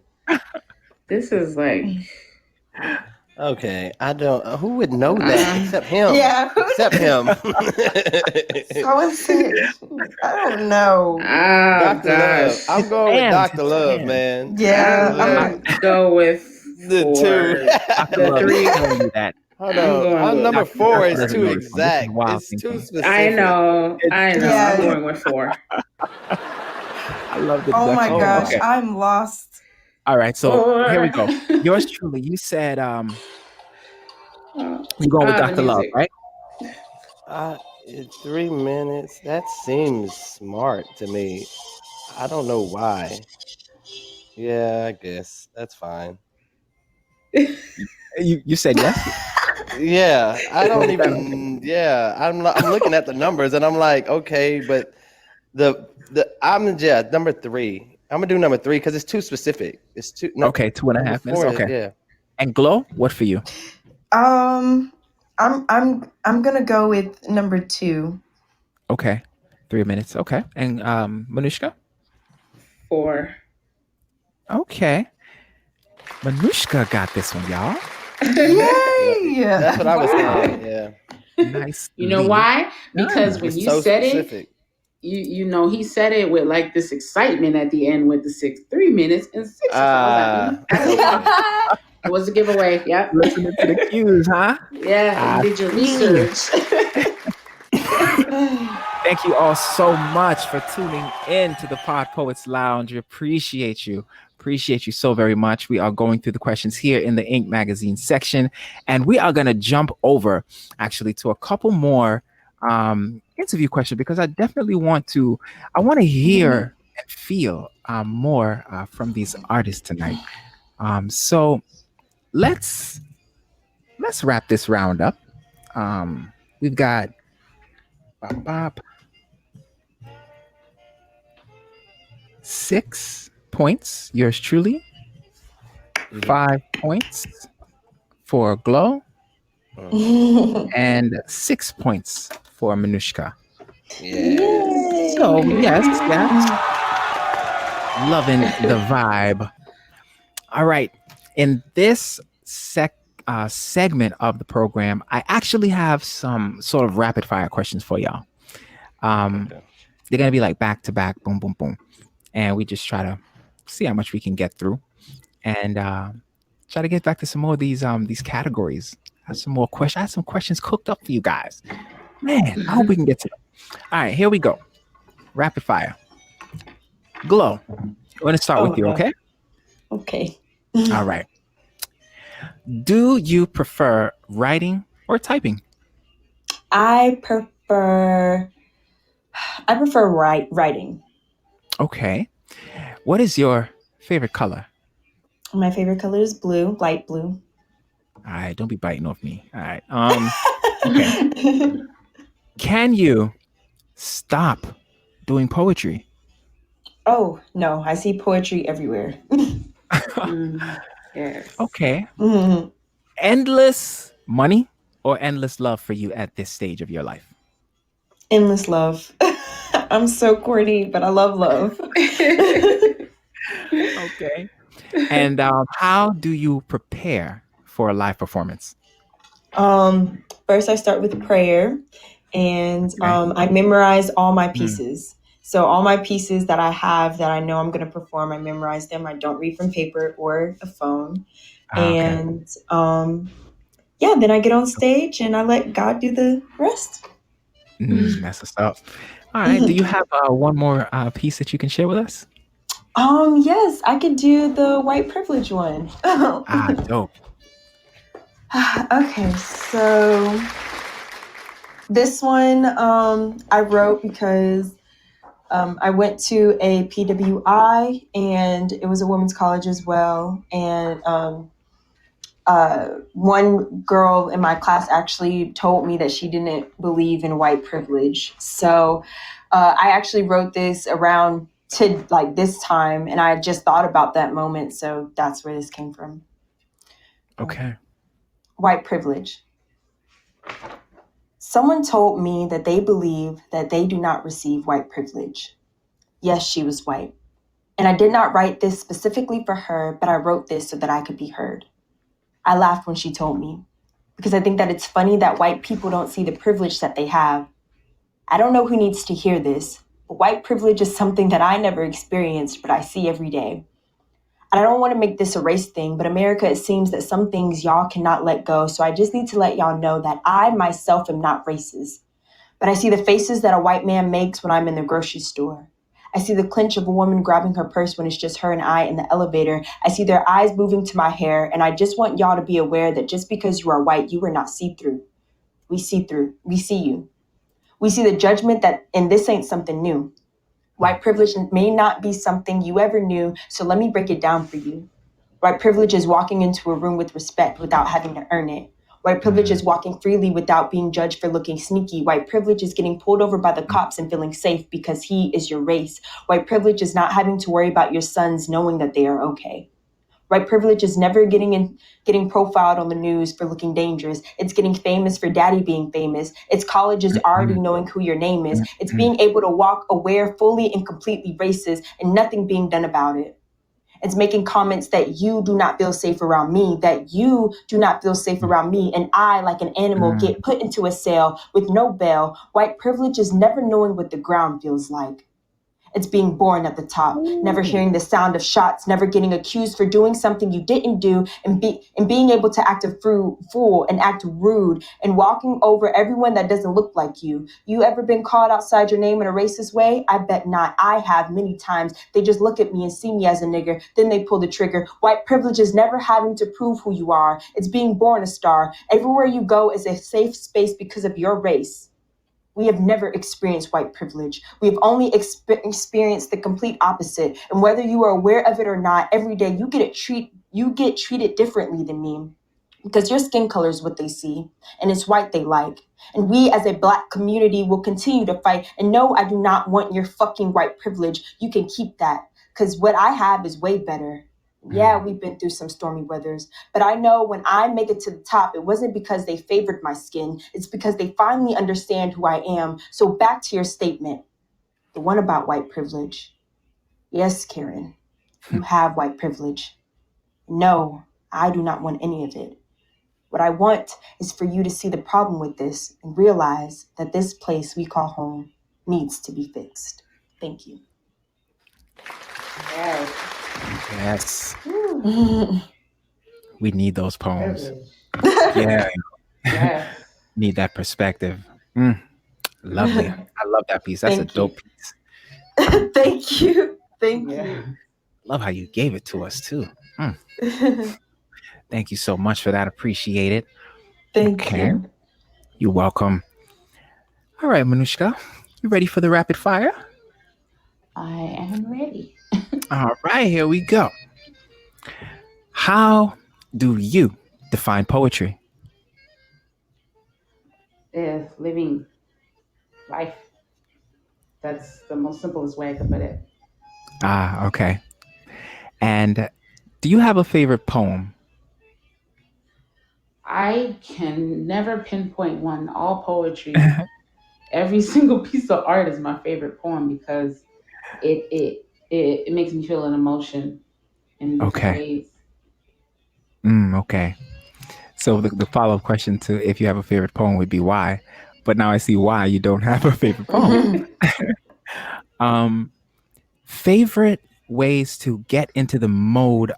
This is like... Okay, I don't. Who would know that except him? Yeah, except him. I don't know. Dr. Love. I'm going with Dr. Love, man. Yeah, I'm gonna go with the 2. The 3. Hold on. Number 4 is too exact. It's too specific. I know. Yeah. I'm going with 4. I love the. Oh my gosh, okay. I'm lost. All right, so here we go. Yours truly, you said you're going with Dr. Love, right? 3 minutes. That seems smart to me. I don't know why. Yeah, I guess that's fine. You said yes? Yeah, I don't even. Yeah, I'm looking at the numbers and I'm like, okay, but number 3. I'm gonna do number 3 because it's too specific. It's too okay. 2.5 minutes. Okay. Yeah. And Glow, what for you? I'm gonna go with number 2. Okay, 3 minutes. Okay, and Manushka? 4. Okay, Manushka got this one, y'all. Yay! That's what I was saying. Yeah. Nice. You know why? Because when you said it, you know, he said it with like this excitement at the end with the 3 minutes and 6. So I was like, that's one. It was a giveaway. Yep. Listening to the cues, huh? Yeah, you did your research. Thank you all so much for tuning in to the Pod Poets Lounge. We appreciate you. Appreciate you so very much. We are going through the questions here in the Ink Magazine section, and we are going to jump over actually to a couple more interview questions because I definitely want to hear and feel more from these artists tonight. So let's wrap this round up. We've got Bob. 6 points, yours truly. 5 points for Glow. And 6 points for Manushka. Yeah. So, yes. Loving the vibe. All right. In this segment of the program, I actually have some sort of rapid fire questions for y'all. They're going to be like back to back, boom, boom, boom. And we just try to see how much we can get through and try to get back to some more of these categories. I have some questions cooked up for you guys. Man, I hope we can get to them. All right, here we go. Rapid fire. Glow. I'm going to start with you, okay? Okay. All right. Do you prefer writing or typing? I prefer writing. Okay. What is your favorite color? My favorite color is blue, light blue. All right, don't be biting off me. All right. Okay. Can you stop doing poetry? Oh, no, I see poetry everywhere. Yes. Okay. Mm-hmm. Endless money or endless love for you at this stage of your life? Endless love. I'm so corny, but I love love. Okay. And how do you prepare for a live performance? First, I start with prayer, and I memorize all my pieces. So all my pieces that I have that I know I'm going to perform, I memorize them. I don't read from paper or a phone. And then I get on stage and I let God do the rest. That's what's up. All right. Do you have one more piece that you can share with us? Yes, I could do the white privilege one. Dope. Okay, so this one I wrote because I went to a PWI and it was a women's college as well. And one girl in my class actually told me that she didn't believe in white privilege. So I actually wrote this around to like this time, and I just thought about that moment. So that's where this came from. Okay. White privilege. Someone told me that they believe that they do not receive white privilege. Yes, she was white. And I did not write this specifically for her, but I wrote this so that I could be heard. I laughed when she told me, because I think that it's funny that white people don't see the privilege that they have. I don't know who needs to hear this, but white privilege is something that I never experienced, but I see every day. And I don't want to make this a race thing, but America, it seems that some things y'all cannot let go. So I just need to let y'all know that I myself am not racist. But I see the faces that a white man makes when I'm in the grocery store. I see the clench of a woman grabbing her purse when it's just her and I in the elevator. I see their eyes moving to my hair. And I just want y'all to be aware that just because you are white, you are not see-through. We see through. We see you. We see the judgment that, and this ain't something new. White privilege may not be something you ever knew, so let me break it down for you. White privilege is walking into a room with respect without having to earn it. White privilege is walking freely without being judged for looking sneaky. White privilege is getting pulled over by the cops and feeling safe because he is your race. White privilege is not having to worry about your sons knowing that they are okay. White privilege is never getting profiled on the news for looking dangerous. It's getting famous for daddy being famous. It's colleges already knowing who your name is. It's being able to walk aware, fully and completely racist, and nothing being done about it. It's making comments that you do not feel safe around me, that you do not feel safe around me, and I, like an animal, get put into a cell with no bail. White privilege is never knowing what the ground feels like. It's being born at the top, never hearing the sound of shots, never getting accused for doing something you didn't do, and being able to act a fool and act rude and walking over everyone that doesn't look like you. You ever been called outside your name in a racist way? I bet not. I have many times. They just look at me and see me as a nigger, then they pull the trigger. White privilege is never having to prove who you are. It's being born a star. Everywhere you go is a safe space because of your race. We have never experienced white privilege. We have only experienced the complete opposite. And whether you are aware of it or not, every day you get treated differently than me. Because your skin color is what they see, and it's white they like. And we as a Black community will continue to fight. And no, I do not want your fucking white privilege. You can keep that, because what I have is way better. Yeah, we've been through some stormy weathers, but I know when I make it to the top, it wasn't because they favored my skin. It's because they finally understand who I am. So back to your statement, the one about white privilege. Yes, Karen, you have white privilege. No, I do not want any of it. What I want is for you to see the problem with this and realize that this place we call home needs to be fixed. Thank you. Yes. We need those poems. Yeah. Need that perspective. Lovely. I love that piece. That's a dope piece. Thank you. Thank you. Love how you gave it to us too. Thank you so much for that. Appreciate it. Thank you. You're welcome. All right, Manushka, you ready for the rapid fire? I am ready. All right, here we go. How do you define poetry? Living life. That's the most simplest way I could put it. Okay. And do you have a favorite poem? I can never pinpoint one. All poetry, every single piece of art is my favorite poem because it makes me feel an emotion in different ways. Okay. So the follow-up question to if you have a favorite poem would be why, but now I see why you don't have a favorite poem. Favorite ways to get into the mode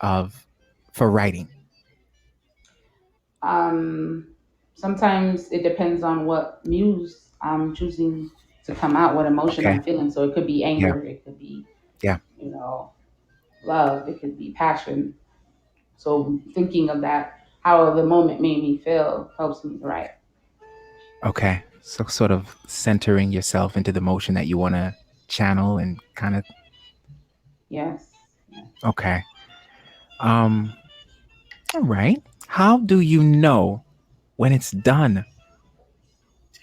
for writing? Sometimes it depends on what muse I'm choosing to come out, what emotion I'm feeling. So it could be anger, it could be love, it could be passion. So thinking of that, how the moment made me feel helps me to write. Okay. So sort of centering yourself into the emotion that you want to channel and kind of. Yes. Okay. All right. How do you know when it's done?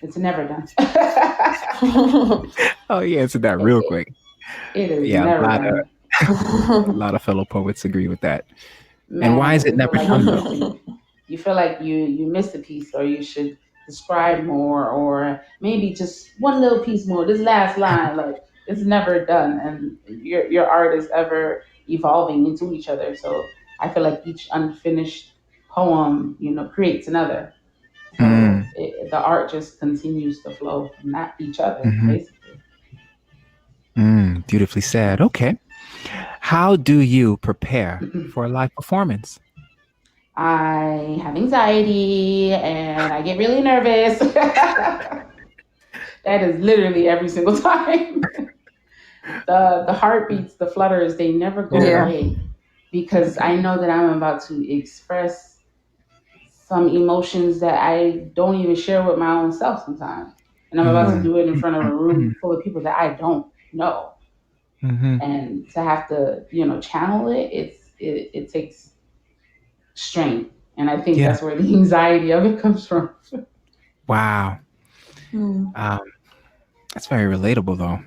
It's never done. Oh, you answered that real quick. It is never done. A lot of fellow poets agree with that. Man, and why is it never done though? You feel like you missed a piece, or you should describe more, or maybe just one little piece more. This last line, like it's never done, and your art is ever evolving into each other. So I feel like each unfinished poem, creates another. So the art just continues to flow from that each other, basically. Beautifully said. Okay. How do you prepare for a live performance? I have anxiety and I get really nervous. That is literally every single time. The heartbeats, the flutters, they never go away because I know that I'm about to express some emotions that I don't even share with my own self sometimes. And I'm about to do it in front of a room full of people that I don't know. And to have to, channel it, it takes strength. And I think that's where the anxiety of it comes from. Wow. That's very relatable though.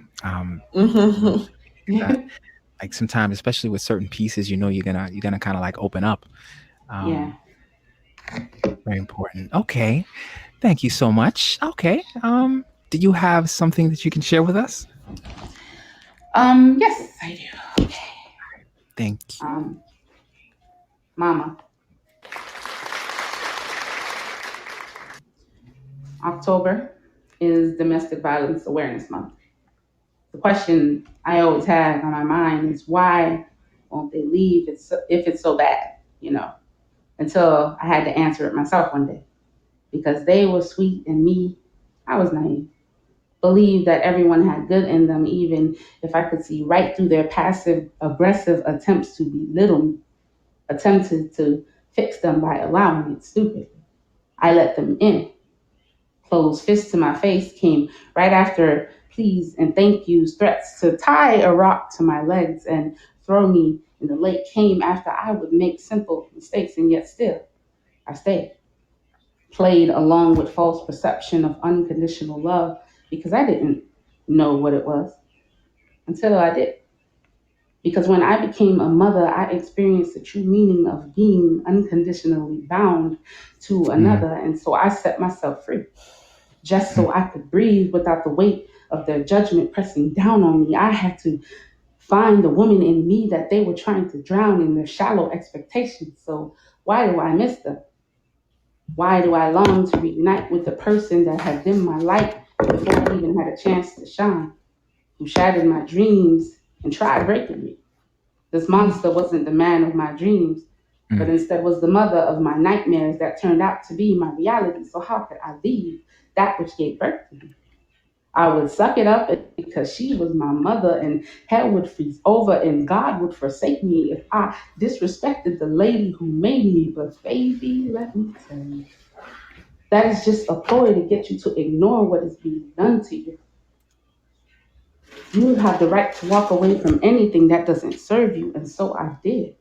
Like sometimes, especially with certain pieces, you're gonna kind of like open up. Very important. Okay. Thank you so much. Okay. Do you have something that you can share with us? Yes, I do. Okay. Thank you. Mama. October is Domestic Violence Awareness Month. The question I always had on my mind is why won't they leave if it's so bad, until I had to answer it myself one day. Because they were sweet and me, I was naive. Believed that everyone had good in them, even if I could see right through their passive aggressive attempts to belittle me, attempted to fix them by allowing it stupidly. I let them in. Closed fists to my face came right after please and thank yous. Threats to tie a rock to my legs and throw me in the lake came after I would make simple mistakes, and yet still I stayed. Played along with false perception of unconditional love because I didn't know what it was until I did. Because when I became a mother, I experienced the true meaning of being unconditionally bound to another. And so I set myself free just so I could breathe without the weight of their judgment pressing down on me. I had to find the woman in me that they were trying to drown in their shallow expectations. So why do I miss them? Why do I long to reunite with the person that had dimmed my light before I even had a chance to shine, who shattered my dreams and tried breaking me? This monster wasn't the man of my dreams, but instead was the mother of my nightmares that turned out to be my reality. So how could I leave that which gave birth to me? I would suck it up because she was my mother, and hell would freeze over and God would forsake me if I disrespected the lady who made me. But baby, let me tell you, that is just a ploy to get you to ignore what is being done to you. You have the right to walk away from anything that doesn't serve you, and so I did.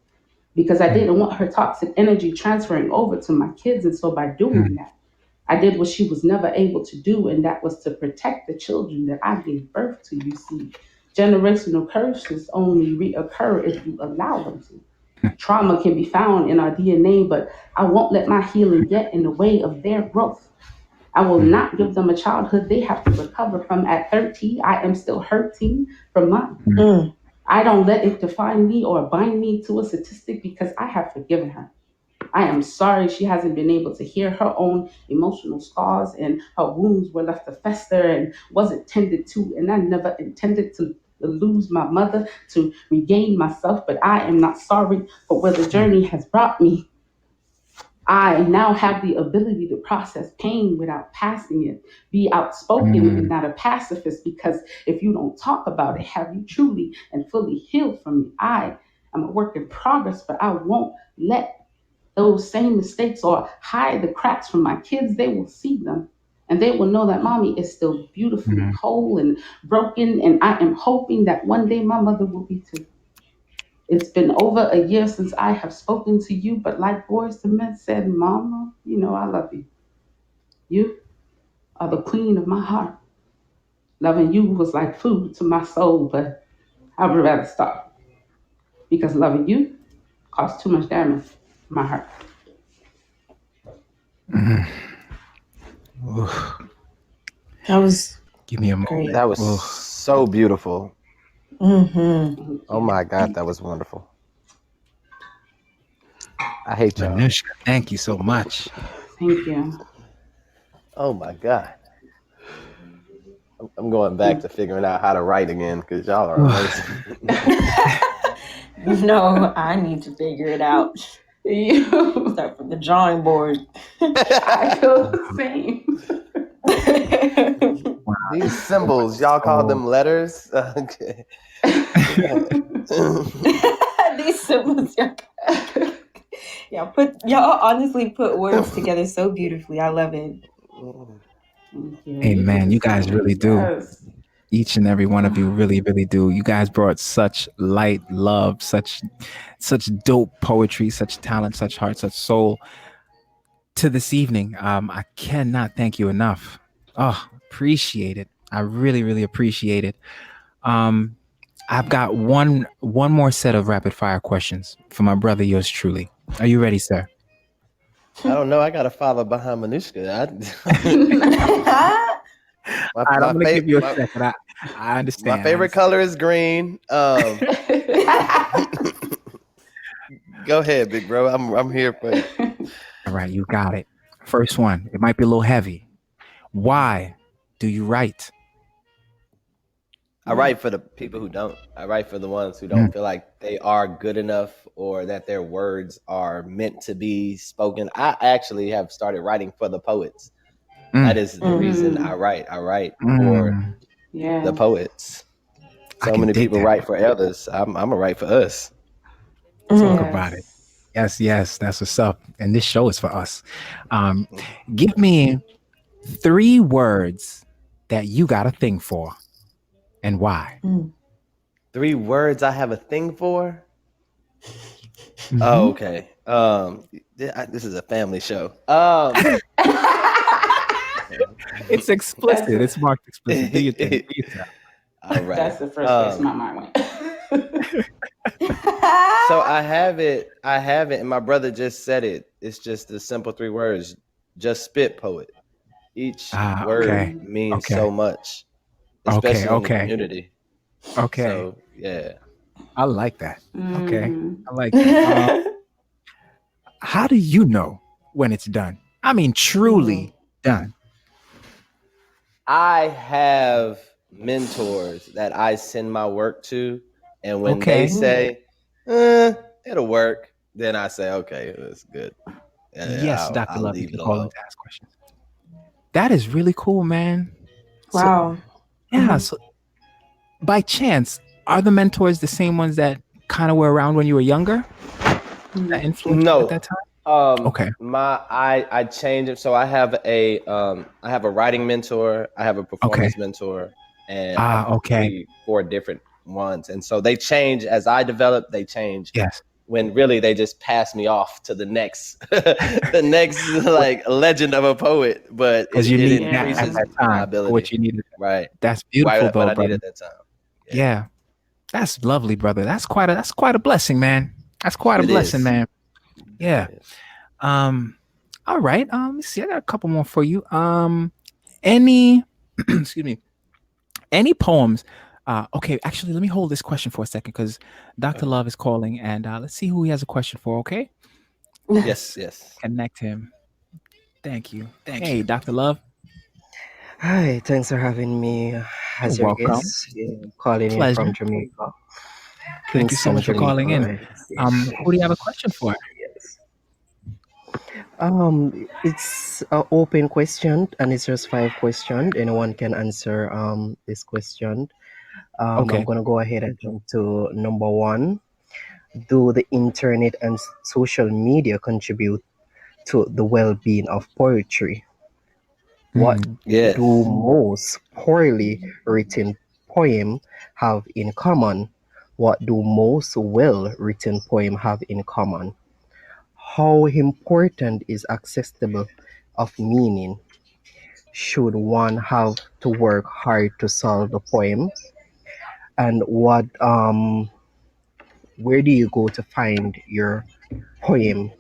Because I didn't want her toxic energy transferring over to my kids, and so by doing that, I did what she was never able to do, and that was to protect the children that I gave birth to. You see, generational curses only reoccur if you allow them to. Trauma can be found in our DNA, but I won't let my healing get in the way of their growth. I will not give them a childhood they have to recover from at 13. I am still hurting from mine. I don't let it define me or bind me to a statistic because I have forgiven her. I am sorry she hasn't been able to hear her own emotional scars and her wounds were left to fester and wasn't tended to. And I never intended to lose my mother to regain myself, but I am not sorry for where the journey has brought me. I now have the ability to process pain without passing it, be outspoken and not a pacifist, because if you don't talk about it, have you truly and fully healed from it? I am a work in progress, but I won't let those same mistakes or hide the cracks from my kids. They will see them and they will know that mommy is still beautifully whole and broken. And I am hoping that one day my mother will be too. It's been over a year since I have spoken to you, but like Boys to Men said, Mama, I love you. You are the queen of my heart. Loving you was like food to my soul, but I would rather stop because loving you caused too much damage to my heart. That was Give me a moment. great. That was so beautiful. Oh my God, that was wonderful. I hate y'all. Manushka, thank you so much. Thank you. Oh my God. I'm going back to figuring out how to write again because y'all are amazing. No, I need to figure it out. Start from the drawing board. I feel the same. Wow. These symbols, y'all call them letters? Okay. These symbols, y'all honestly put words together so beautifully. I love it. Amen. You guys really do. Yes. Each and every one of you really, really do. You guys brought such light, love, such dope poetry, such talent, such heart, such soul to this evening. I cannot thank you enough. Oh, appreciate it. I really, really appreciate it. I've got one more set of rapid fire questions for my brother, yours truly. Are you ready, sir? I don't know. I got to follow behind Manushka. I'm going to give you a second. I understand. My favorite color is green. Go ahead, big bro. I'm here for you. All right, you got it. First one. It might be a little heavy. Why do you write? I write for the people who don't. I write for the ones who don't Mm. feel like they are good enough or that their words are meant to be spoken. I actually have started writing for the poets. That Mm. is the reason I write. I write for Mm. the Yeah. poets. I So can many dig people that. write for others. I'm gonna write for us. Talk about it. Yes. Yes, yes, that's what's up. And this show is for us. Um, give me 3 words that you got a thing for and why. 3 words I have a thing for. Oh, Mhm. okay. This is a family show. It's That's explicit. the, It's marked explicit. Do your thing. Do your thing. All right. that's the first place my mind went. So I have it, and my brother just said it. It's just the simple 3 words. Just spit, poet. Each Ah, word okay. Mm. means Okay. so much, Okay. especially in the Okay. community. Okay. So yeah. I like that. Okay. Mhm. I like that. How do you know when it's done? I mean, truly done. I have mentors that I send my work to, and when they Okay. say, it'll work, then I say, okay, that's good. Yes, Dr. I'll Love, you leave can it call in alone. to ask questions. That is really cool, man. So, Wow. yeah. So, by chance, are the mentors the same ones that kind of were around when you were younger? That influenced you at No. that time? Okay. I change it. So I have a writing mentor, I have a Okay. performance mentor, and Ah, okay. 4 different ones. And so they change as I develop, they change Yes. when really they just pass me off to the next the next like legend of a poet. But Because you it need that Yeah. at increases that my time for what ability. you needed. Right. That's beautiful, What though, I need brother. at that time. Yeah. Yeah, that's lovely, brother. That's quite a blessing, man. That's quite a It blessing, is. man. Yeah. It is. All right. Let's see. I got a couple more for you. Any, excuse me, any poems? Okay. Actually, let me hold this question for a second because Dr. Love is calling, and let's see who he has a question for. Okay. Yes, Let's yes. connect him. Thank you. Hey, Dr. Love. Hi, thanks for having me as your Welcome. guest. Yeah, calling in Pleasure. from Jamaica, Thank you so Kingston, much for Jamaica. calling in. Right? Yes. Who do you have a question for? Yes. It's an open question, and it's just 5 questions. Anyone can answer this question. I'm Okay. gonna go ahead and jump to number 1. Do the internet and social media contribute to the well-being of poetry? What Mm. Yes. do most poorly written poems have in common? What do most well-written poems have in common? How important is accessible of meaning? Should one have to work hard to solve the poem? And where do you go to find your poem?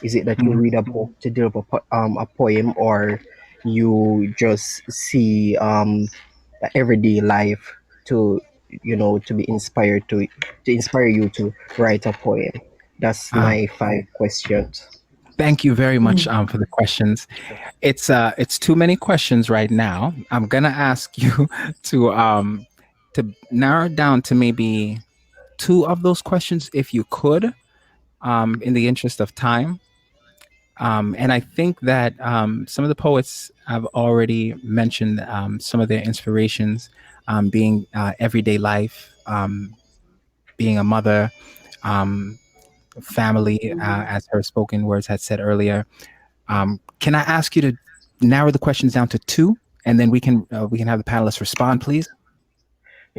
Is it that you Mhm. read a book to develop a poem, or you just see everyday life to to be inspired to inspire you to write a poem? That's Ah, my 5 questions. thank you very much for the questions. It's too many questions right now. I'm gonna ask you to narrow it down to maybe 2 of those questions if you could, in the interest of time. And I think that some of the poets have already mentioned some of their inspirations, being everyday life, being a mother, um, family, as her spoken words had said earlier. Can I ask you to narrow the questions down to 2, and then we can have the panelists respond, please?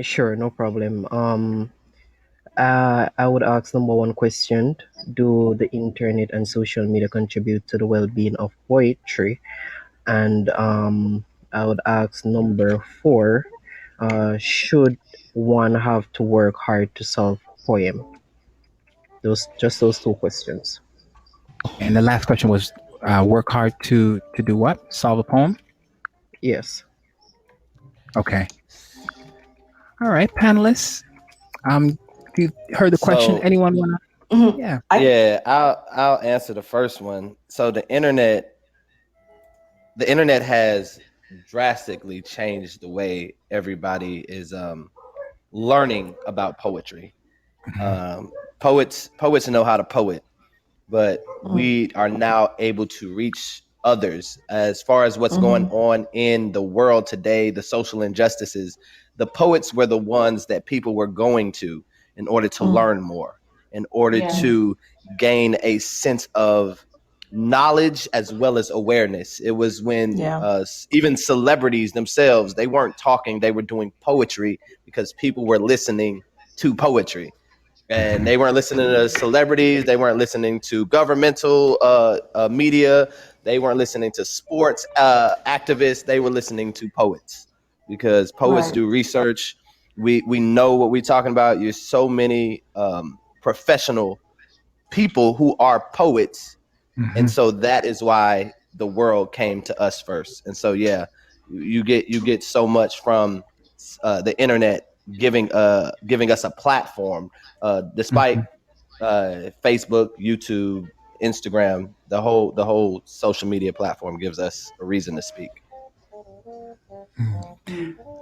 Sure, no problem. I would ask number 1 question: do the internet and social media contribute to the well-being of poetry? And I would ask number 4: should one have to work hard to solve poem? Those 2 questions. Okay, and the last question was work hard to do what? Solve a poem. Yes. Okay. All right, panelists. Um, you heard the question. So Anyone wanna? Yeah. Yeah, I'll answer the first one. So the internet has drastically changed the way everybody is learning about poetry. Poets know how to poet, but we are now able to reach others as far as what's going on in the world today, the social injustices. The poets were the ones that people were going to in order to learn more, in order to gain a sense of knowledge as well as awareness. It was when even celebrities themselves, they weren't talking, they were doing poetry because people were listening to poetry, and they weren't listening to celebrities, they weren't listening to governmental media, they weren't listening to sports activists, they were listening to poets, because poets do research. We know what we're talking about. There's so many professional people who are poets, and so that is why the world came to us first. And so yeah, you get so much from the internet giving us a platform, despite Facebook, YouTube, Instagram, the whole social media platform gives us a reason to speak.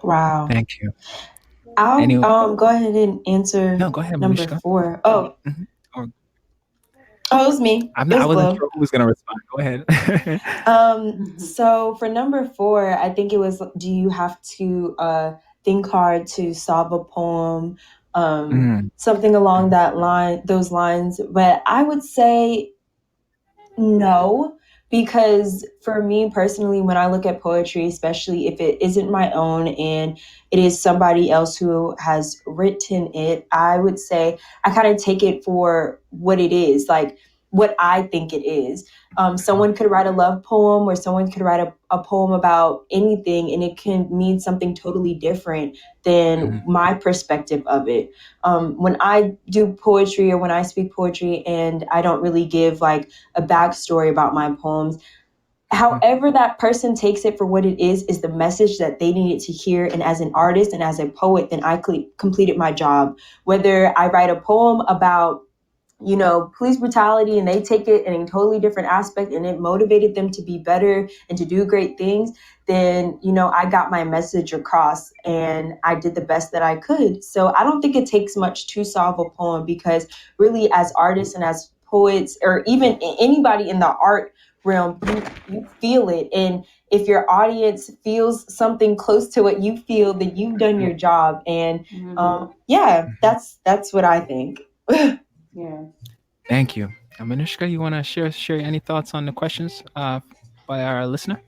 Wow. Thank you. I'll go ahead and answer No, go ahead, number Manishka. 4. Oh, Or, it was me. I It was wasn't Glo. sure who was going to respond. Go ahead. So for number 4, I think it was, do you have to think hard to solve a poem? Something along those lines. But I would say no, because for me personally, when I look at poetry, especially if it isn't my own and it is somebody else who has written it, I would say I kind of take it for what it is, like what I think it is. Someone could write a love poem, or someone could write a poem about anything, and it can mean something totally different than my perspective of it. When I do poetry, or when I speak poetry, and I don't really give like a backstory about my poems, however that person takes it for what it is the message that they needed to hear. And as an artist and as a poet, then I completed my job. Whether I write a poem about police brutality, and they take it in a totally different aspect, and it motivated them to be better and to do great things, then, I got my message across and I did the best that I could. So I don't think it takes much to solve a poem, because really, as artists and as poets, or even anybody in the art realm, you feel it. And if your audience feels something close to what you feel, then you've done your job. And that's what I think. Yeah. Thank you. Manishka, you want to share any thoughts on the questions by our listener?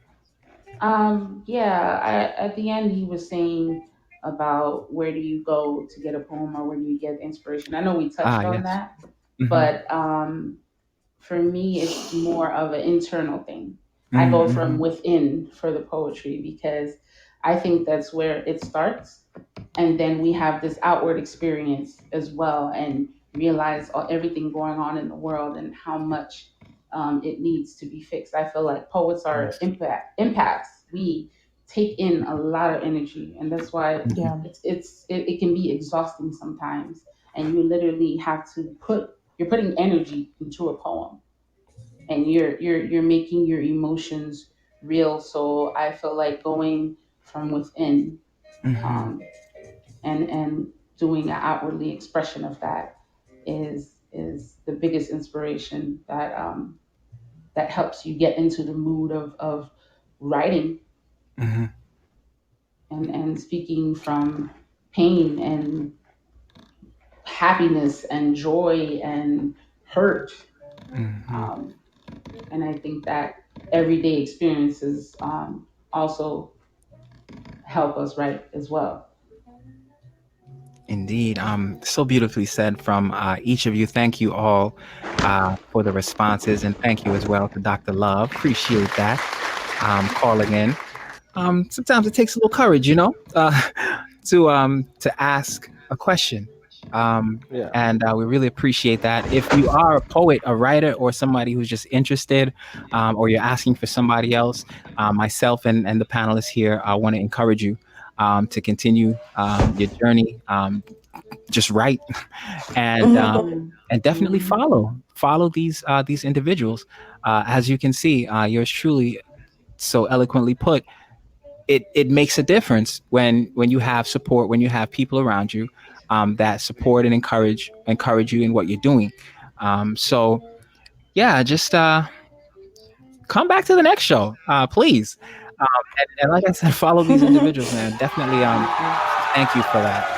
At the end, he was saying about where do you go to get a poem, or where do you get inspiration. I know we touched on Yes. that, but for me, it's more of an internal thing. I go from within for the poetry, because I think that's where it starts. And then we have this outward experience as well, and realize everything going on in the world and how much it needs to be fixed. I feel like poets are empaths. We take in a lot of energy, and that's why it can be exhausting sometimes. And you literally have to you're putting energy into a poem, and you're making your emotions real. So I feel like going from within, um, and doing an outwardly expression of that is the biggest inspiration that helps you get into the mood of writing, and speaking from pain and happiness and joy and hurt. Um, and I think that everyday experiences also help us write as well. Indeed. So beautifully said from each of you. Thank you all for the responses, and thank you as well to Dr. Love. Appreciate that. Calling in. Sometimes it takes a little courage, to ask a question. Yeah. And we really appreciate that. If you are a poet, a writer, or somebody who's just interested, or you're asking for somebody else, myself and the panelists here, I want to encourage you to continue your journey. just write and definitely follow these individuals. As you can see, yours truly, so eloquently put, it makes a difference when you have support, when you have people around you that support and encourage you in what you're doing. So yeah, just come back to the next show, please. And like I said, follow these individuals, man. Definitely. Thank you for that.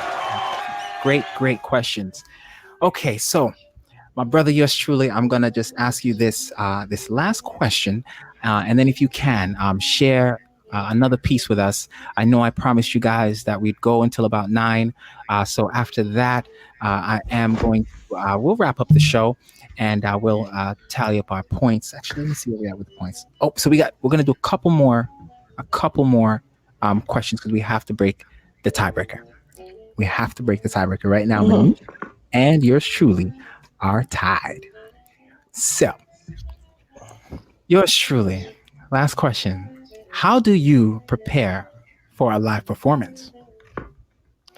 Great questions. Okay, so my brother, yours truly, I'm gonna just ask you this last question, and then if you can share another piece with us. I know I promised you guys that we'd go until about 9. So after that, I am going to we'll wrap up the show, and we'll tally up our points. Actually, let me see where we're at with the points. Oh, so we're gonna do a couple more questions because we have to break the tiebreaker. We have to break the tiebreaker right now. Manish and yours truly are tied. So, yours truly, last question. How do you prepare for a live performance?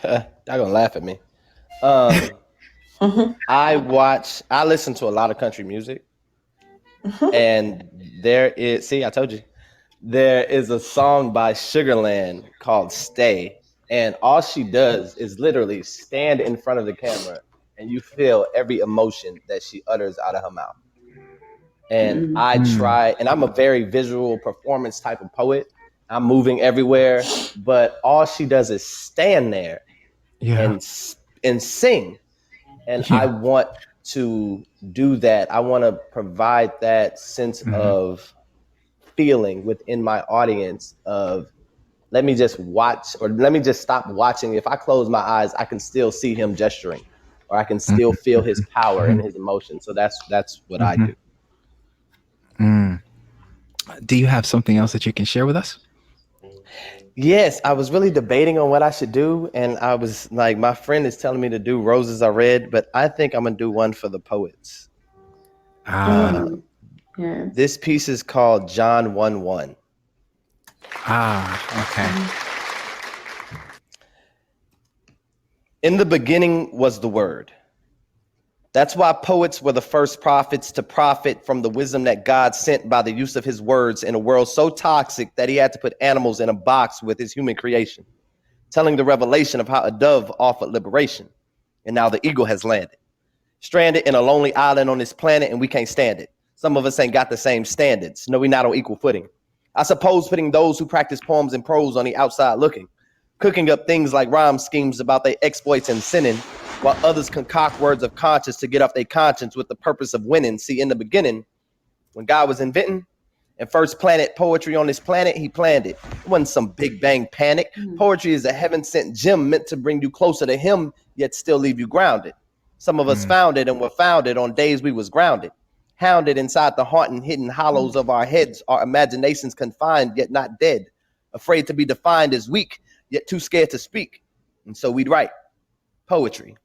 Y'all gonna laugh at me. I listen to a lot of country music. And I told you. There is a song by Sugarland called Stay. And all she does is literally stand in front of the camera and you feel every emotion that she utters out of her mouth. And I try, and I'm a very visual performance type of poet. I'm moving everywhere, but all she does is stand there and sing. And I want to do that. I want to provide that sense of feeling within my audience of, let me just watch, or let me just stop watching. If I close my eyes, I can still see him gesturing, or I can still feel his power and his emotion. So that's what I do. Do you have something else that you can share with us? Yes, I was really debating on what I should do. And I was like, my friend is telling me to do Roses Are Red, but I think I'm going to do one for the poets. This piece is called John 1:1. Okay. In the beginning was the Word. That's why poets were the first prophets to profit from the wisdom that God sent by the use of his words in a world so toxic that he had to put animals in a box with his human creation, telling the revelation of how a dove offered liberation. And now the eagle has landed, stranded in a lonely island on this planet, and we can't stand it. Some of us ain't got the same standards. No, we're not on equal footing. I suppose putting those who practice poems and prose on the outside looking, cooking up things like rhyme schemes about their exploits and sinning, while others concoct words of conscience to get off their conscience with the purpose of winning. See, in the beginning, when God was inventing and first planted poetry on this planet, he planned it. It wasn't some big bang panic. Poetry is a heaven-sent gem meant to bring you closer to him, yet still leave you grounded. Some of us found it and were founded on days we was grounded, hounded inside the haunting hidden hollows of our heads, our imaginations confined yet not dead, afraid to be defined as weak, yet too scared to speak. And so we'd write poetry.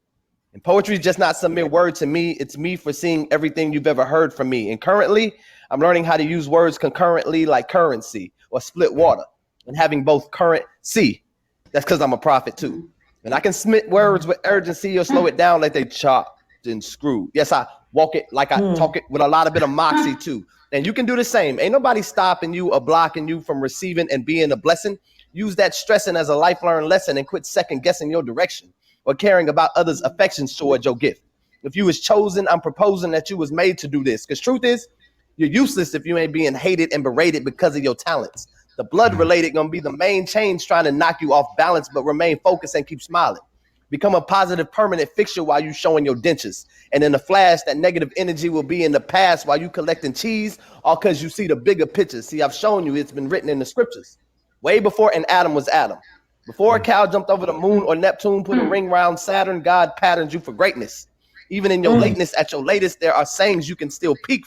And poetry is just not some mere word to me. It's me foreseeing everything you've ever heard from me. And currently, I'm learning how to use words concurrently like currency or split water and having both currency. That's because I'm a prophet too. And I can smith words with urgency or slow it down like they chopped and screwed. Yes, I walk it like I talk it with a lot of bit of moxie too. And you can do the same. Ain't nobody stopping you or blocking you from receiving and being a blessing. Use that stressing as a life learned lesson and quit second guessing your direction or caring about others' affections towards your gift. If you was chosen, I'm proposing that you was made to do this. Because truth is, you're useless if you ain't being hated and berated because of your talents. The blood related gonna be the main change trying to knock you off balance, but remain focused and keep smiling. Become a positive permanent fixture while you showing your dentures. And in a flash, that negative energy will be in the past while you collecting cheese, all because you see the bigger picture. See, I've shown you it's been written in the scriptures. Way before an Adam was Adam. Before a cow jumped over the moon or Neptune put a ring around Saturn, God patterned you for greatness. Even in your lateness, at your latest, there are sayings you can still speak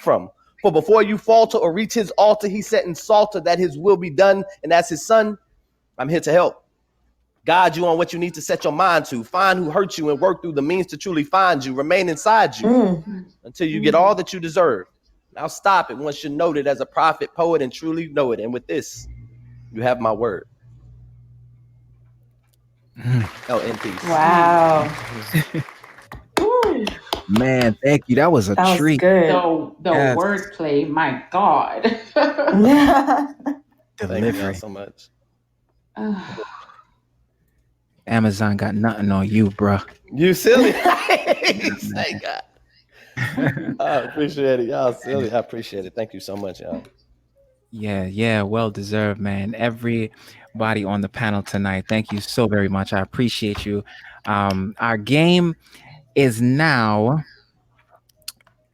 from. For before you falter or reach his altar, he set in Psalter that his will be done. And as his son, I'm here to help. Guide you on what you need to set your mind to. Find who hurt you and work through the means to truly find you. Remain inside you until you get all that you deserve. Now stop it once you're noted as a prophet, poet, and truly know it. And with this, you have my word. Oh, in peace. Wow. Ooh, Man, thank you. That was a That was treat. good. the Yes. wordplay, my God. Thank you all Delivery. so much. Amazon got nothing on you, bruh. You silly. Thank God. I appreciate it. Y'all silly. I appreciate it. Thank you so much, y'all. Yeah, well deserved, man. Everybody on the panel tonight, thank you so very much. I appreciate you. Our game is now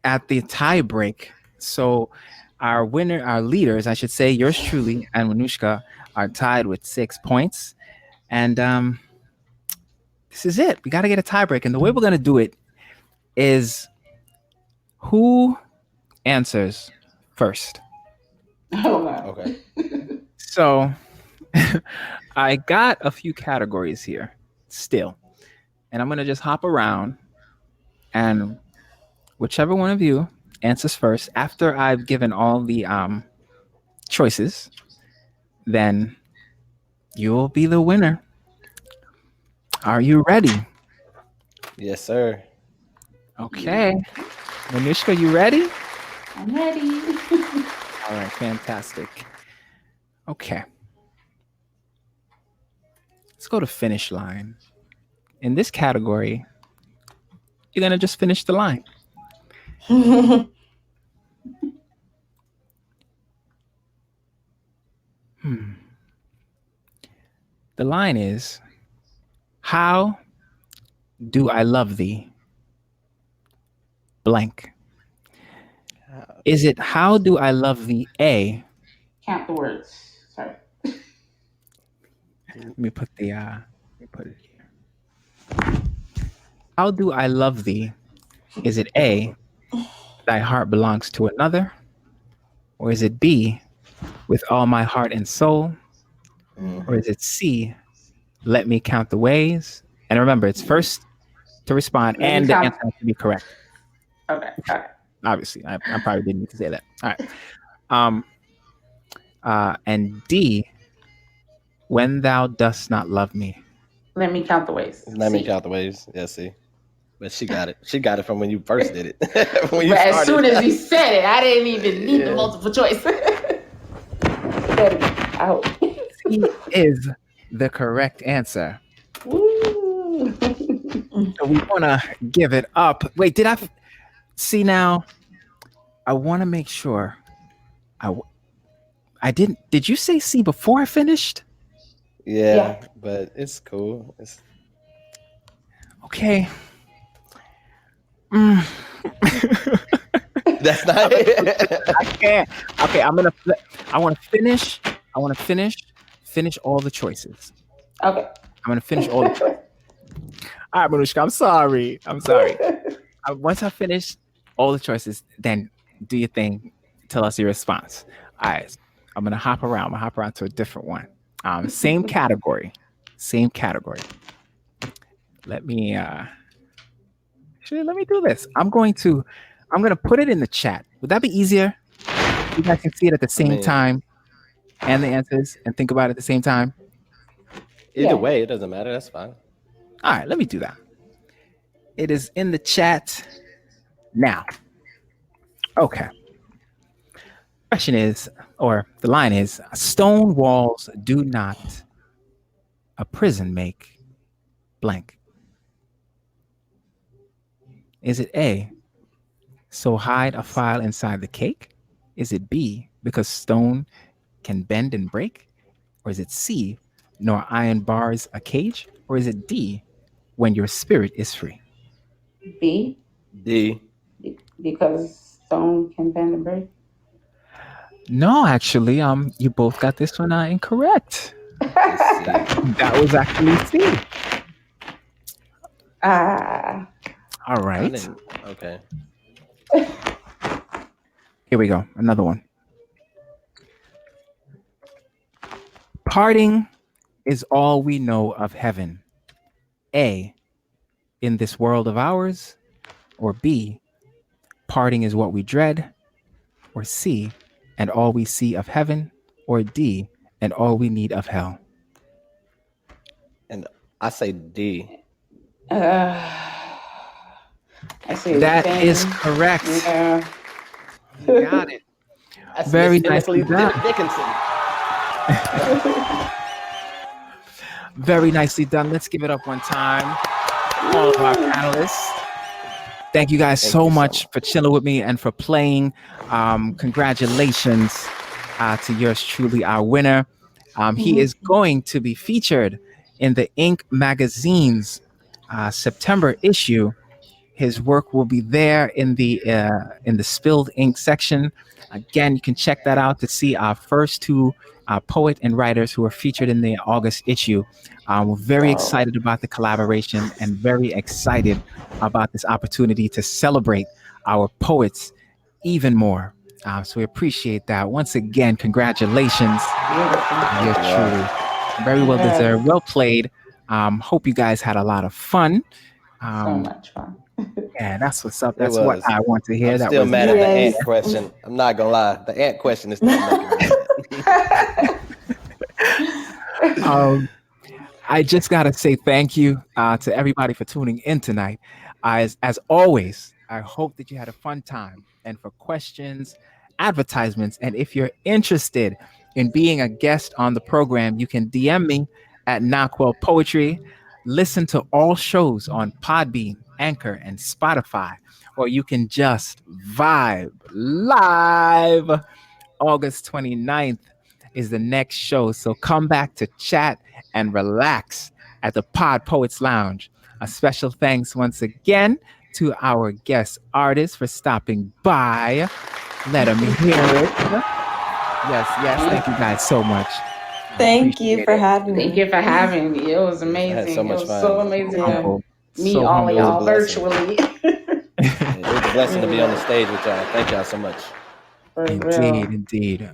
at the tie break. So our leaders, I should say, yours truly and Manushka are tied with 6 points. And this is it. We got to get a tie break. And the way we're going to do it is who answers first. Oh, wow. Okay. So I got a few categories here still. And I'm going to just hop around, and whichever one of you answers first after I've given all the choices, then you will be the winner. Are you ready? Yes, sir. Okay. Manushka, you ready? I'm ready. All right, fantastic. Okay. Let's go to finish line. In this category, you're going to just finish the line. The line is, how do I love thee? Blank. Is it how do I love thee? A. Count the words. Sorry. Let me put it here. How do I love thee? Is it A, thy heart belongs to another? Or is it B, with all my heart and soul? Or is it C, let me count the ways? And remember, it's first to respond and the answer has to be correct. Okay. Obviously, I probably didn't need to say that. All right. And D, when thou dost not love me. Let me count the ways. Let me count the waves. Yeah, see. But she got it. She got it from when you first did it. When you But started. as soon as you said it, I didn't even need the multiple choice. Out. C is the correct answer. Woo. So we want to give it up. Wait, did I see now? I want to make sure. I didn't. Did you say C before I finished? Yeah. But it's cool. It's okay. That's not it. I can't. Okay, I'm gonna. I want to finish. Finish all the choices. Okay. I'm gonna finish all the choices. All right, Manushka. I'm sorry. Once I finish all the choices, then do your thing. Tell us your response. All right. I'm gonna hop around. I'm gonna hop around to a different one. Same category. Let me actually let me do this. I'm gonna put it in the chat. Would that be easier? You guys can see it at the same time and the answers and think about it at the same time. Either way, it doesn't matter. That's fine. All right, let me do that. It is in the chat now. Okay. Question is, or the line is, stone walls do not a prison make blank. Is it A, so hide a file inside the cake? Is it B, because stone can bend and break? Or is it C, nor iron bars a cage? Or is it D, when your spirit is free? B. D. Because stone can bend and break. No, actually, you both got this one incorrect. That was actually C. All right. Okay. Here we go. Another one. Parting is all we know of heaven. A, in this world of ours. Or B, parting is what we dread. Or C, and all we see of heaven. Or D, and all we need of hell. And I say D. I say That Fame. is correct. Yeah. You got it. That's Very Miss nicely done. Dickinson. Very nicely done. Let's give it up one time. All of our panelists. Thank you guys so much for chilling with me and for playing. Congratulations to yours truly, our winner. He is going to be featured in the Ink magazine's September issue. His work will be there in the Spilled Ink section. Again, you can check that out to see our first two poet and writers who are featured in the August issue. We're very excited about the collaboration and very excited about this opportunity to celebrate our poets even more. So we appreciate that. Once again, congratulations. You're truly very well deserved. Well played. Hope you guys had a lot of fun. So much fun. Yeah, that's what's up. That's what I want to hear. I'm still mad at the ant question. I'm not gonna lie. The ant question is still making me mad. I just gotta say thank you to everybody for tuning in tonight. As always, I hope that you had a fun time. And for questions, advertisements, and if you're interested in being a guest on the program, you can DM me at Naquel Poetry. Listen to all shows on Podbean, Anchor, and Spotify, or you can just vibe live. August 29th is the next show, so come back to chat and relax at the PodPoets Lounge. A special thanks once again to our guest artists for stopping by. Let them hear it. Yes, thank you guys so much. Thank you for having me. Thank you for having me. It was amazing. So much fun. So amazing to meet So all of y'all blessing. virtually. It was a blessing to be on the stage with y'all. Thank y'all so much. Indeed.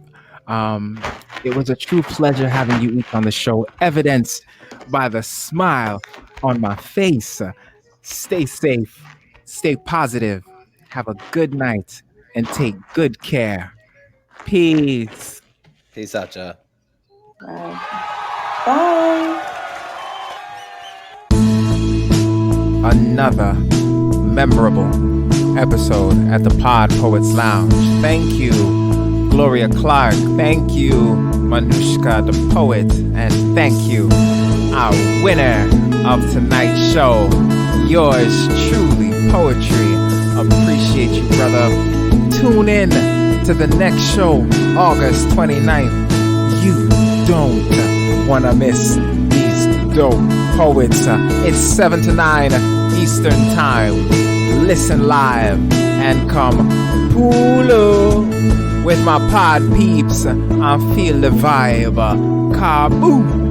It was a true pleasure having you each on the show, evidenced by the smile on my face. Stay safe, stay positive, have a good night, and take good care. Peace. Peace out, y'all. Bye. Another memorable episode at the PodPoets Lounge. Thank you, Gloria Clark. Thank you, Manushka the Poet. And thank you, our winner of tonight's show, yours truly, Poetry. Appreciate you, brother. Tune in to the next show, August 29th. You don't want to miss these dope poets. It's 7 to 9 Eastern Time. Listen live and come pool with my pod peeps. I feel the vibe. Kaboom!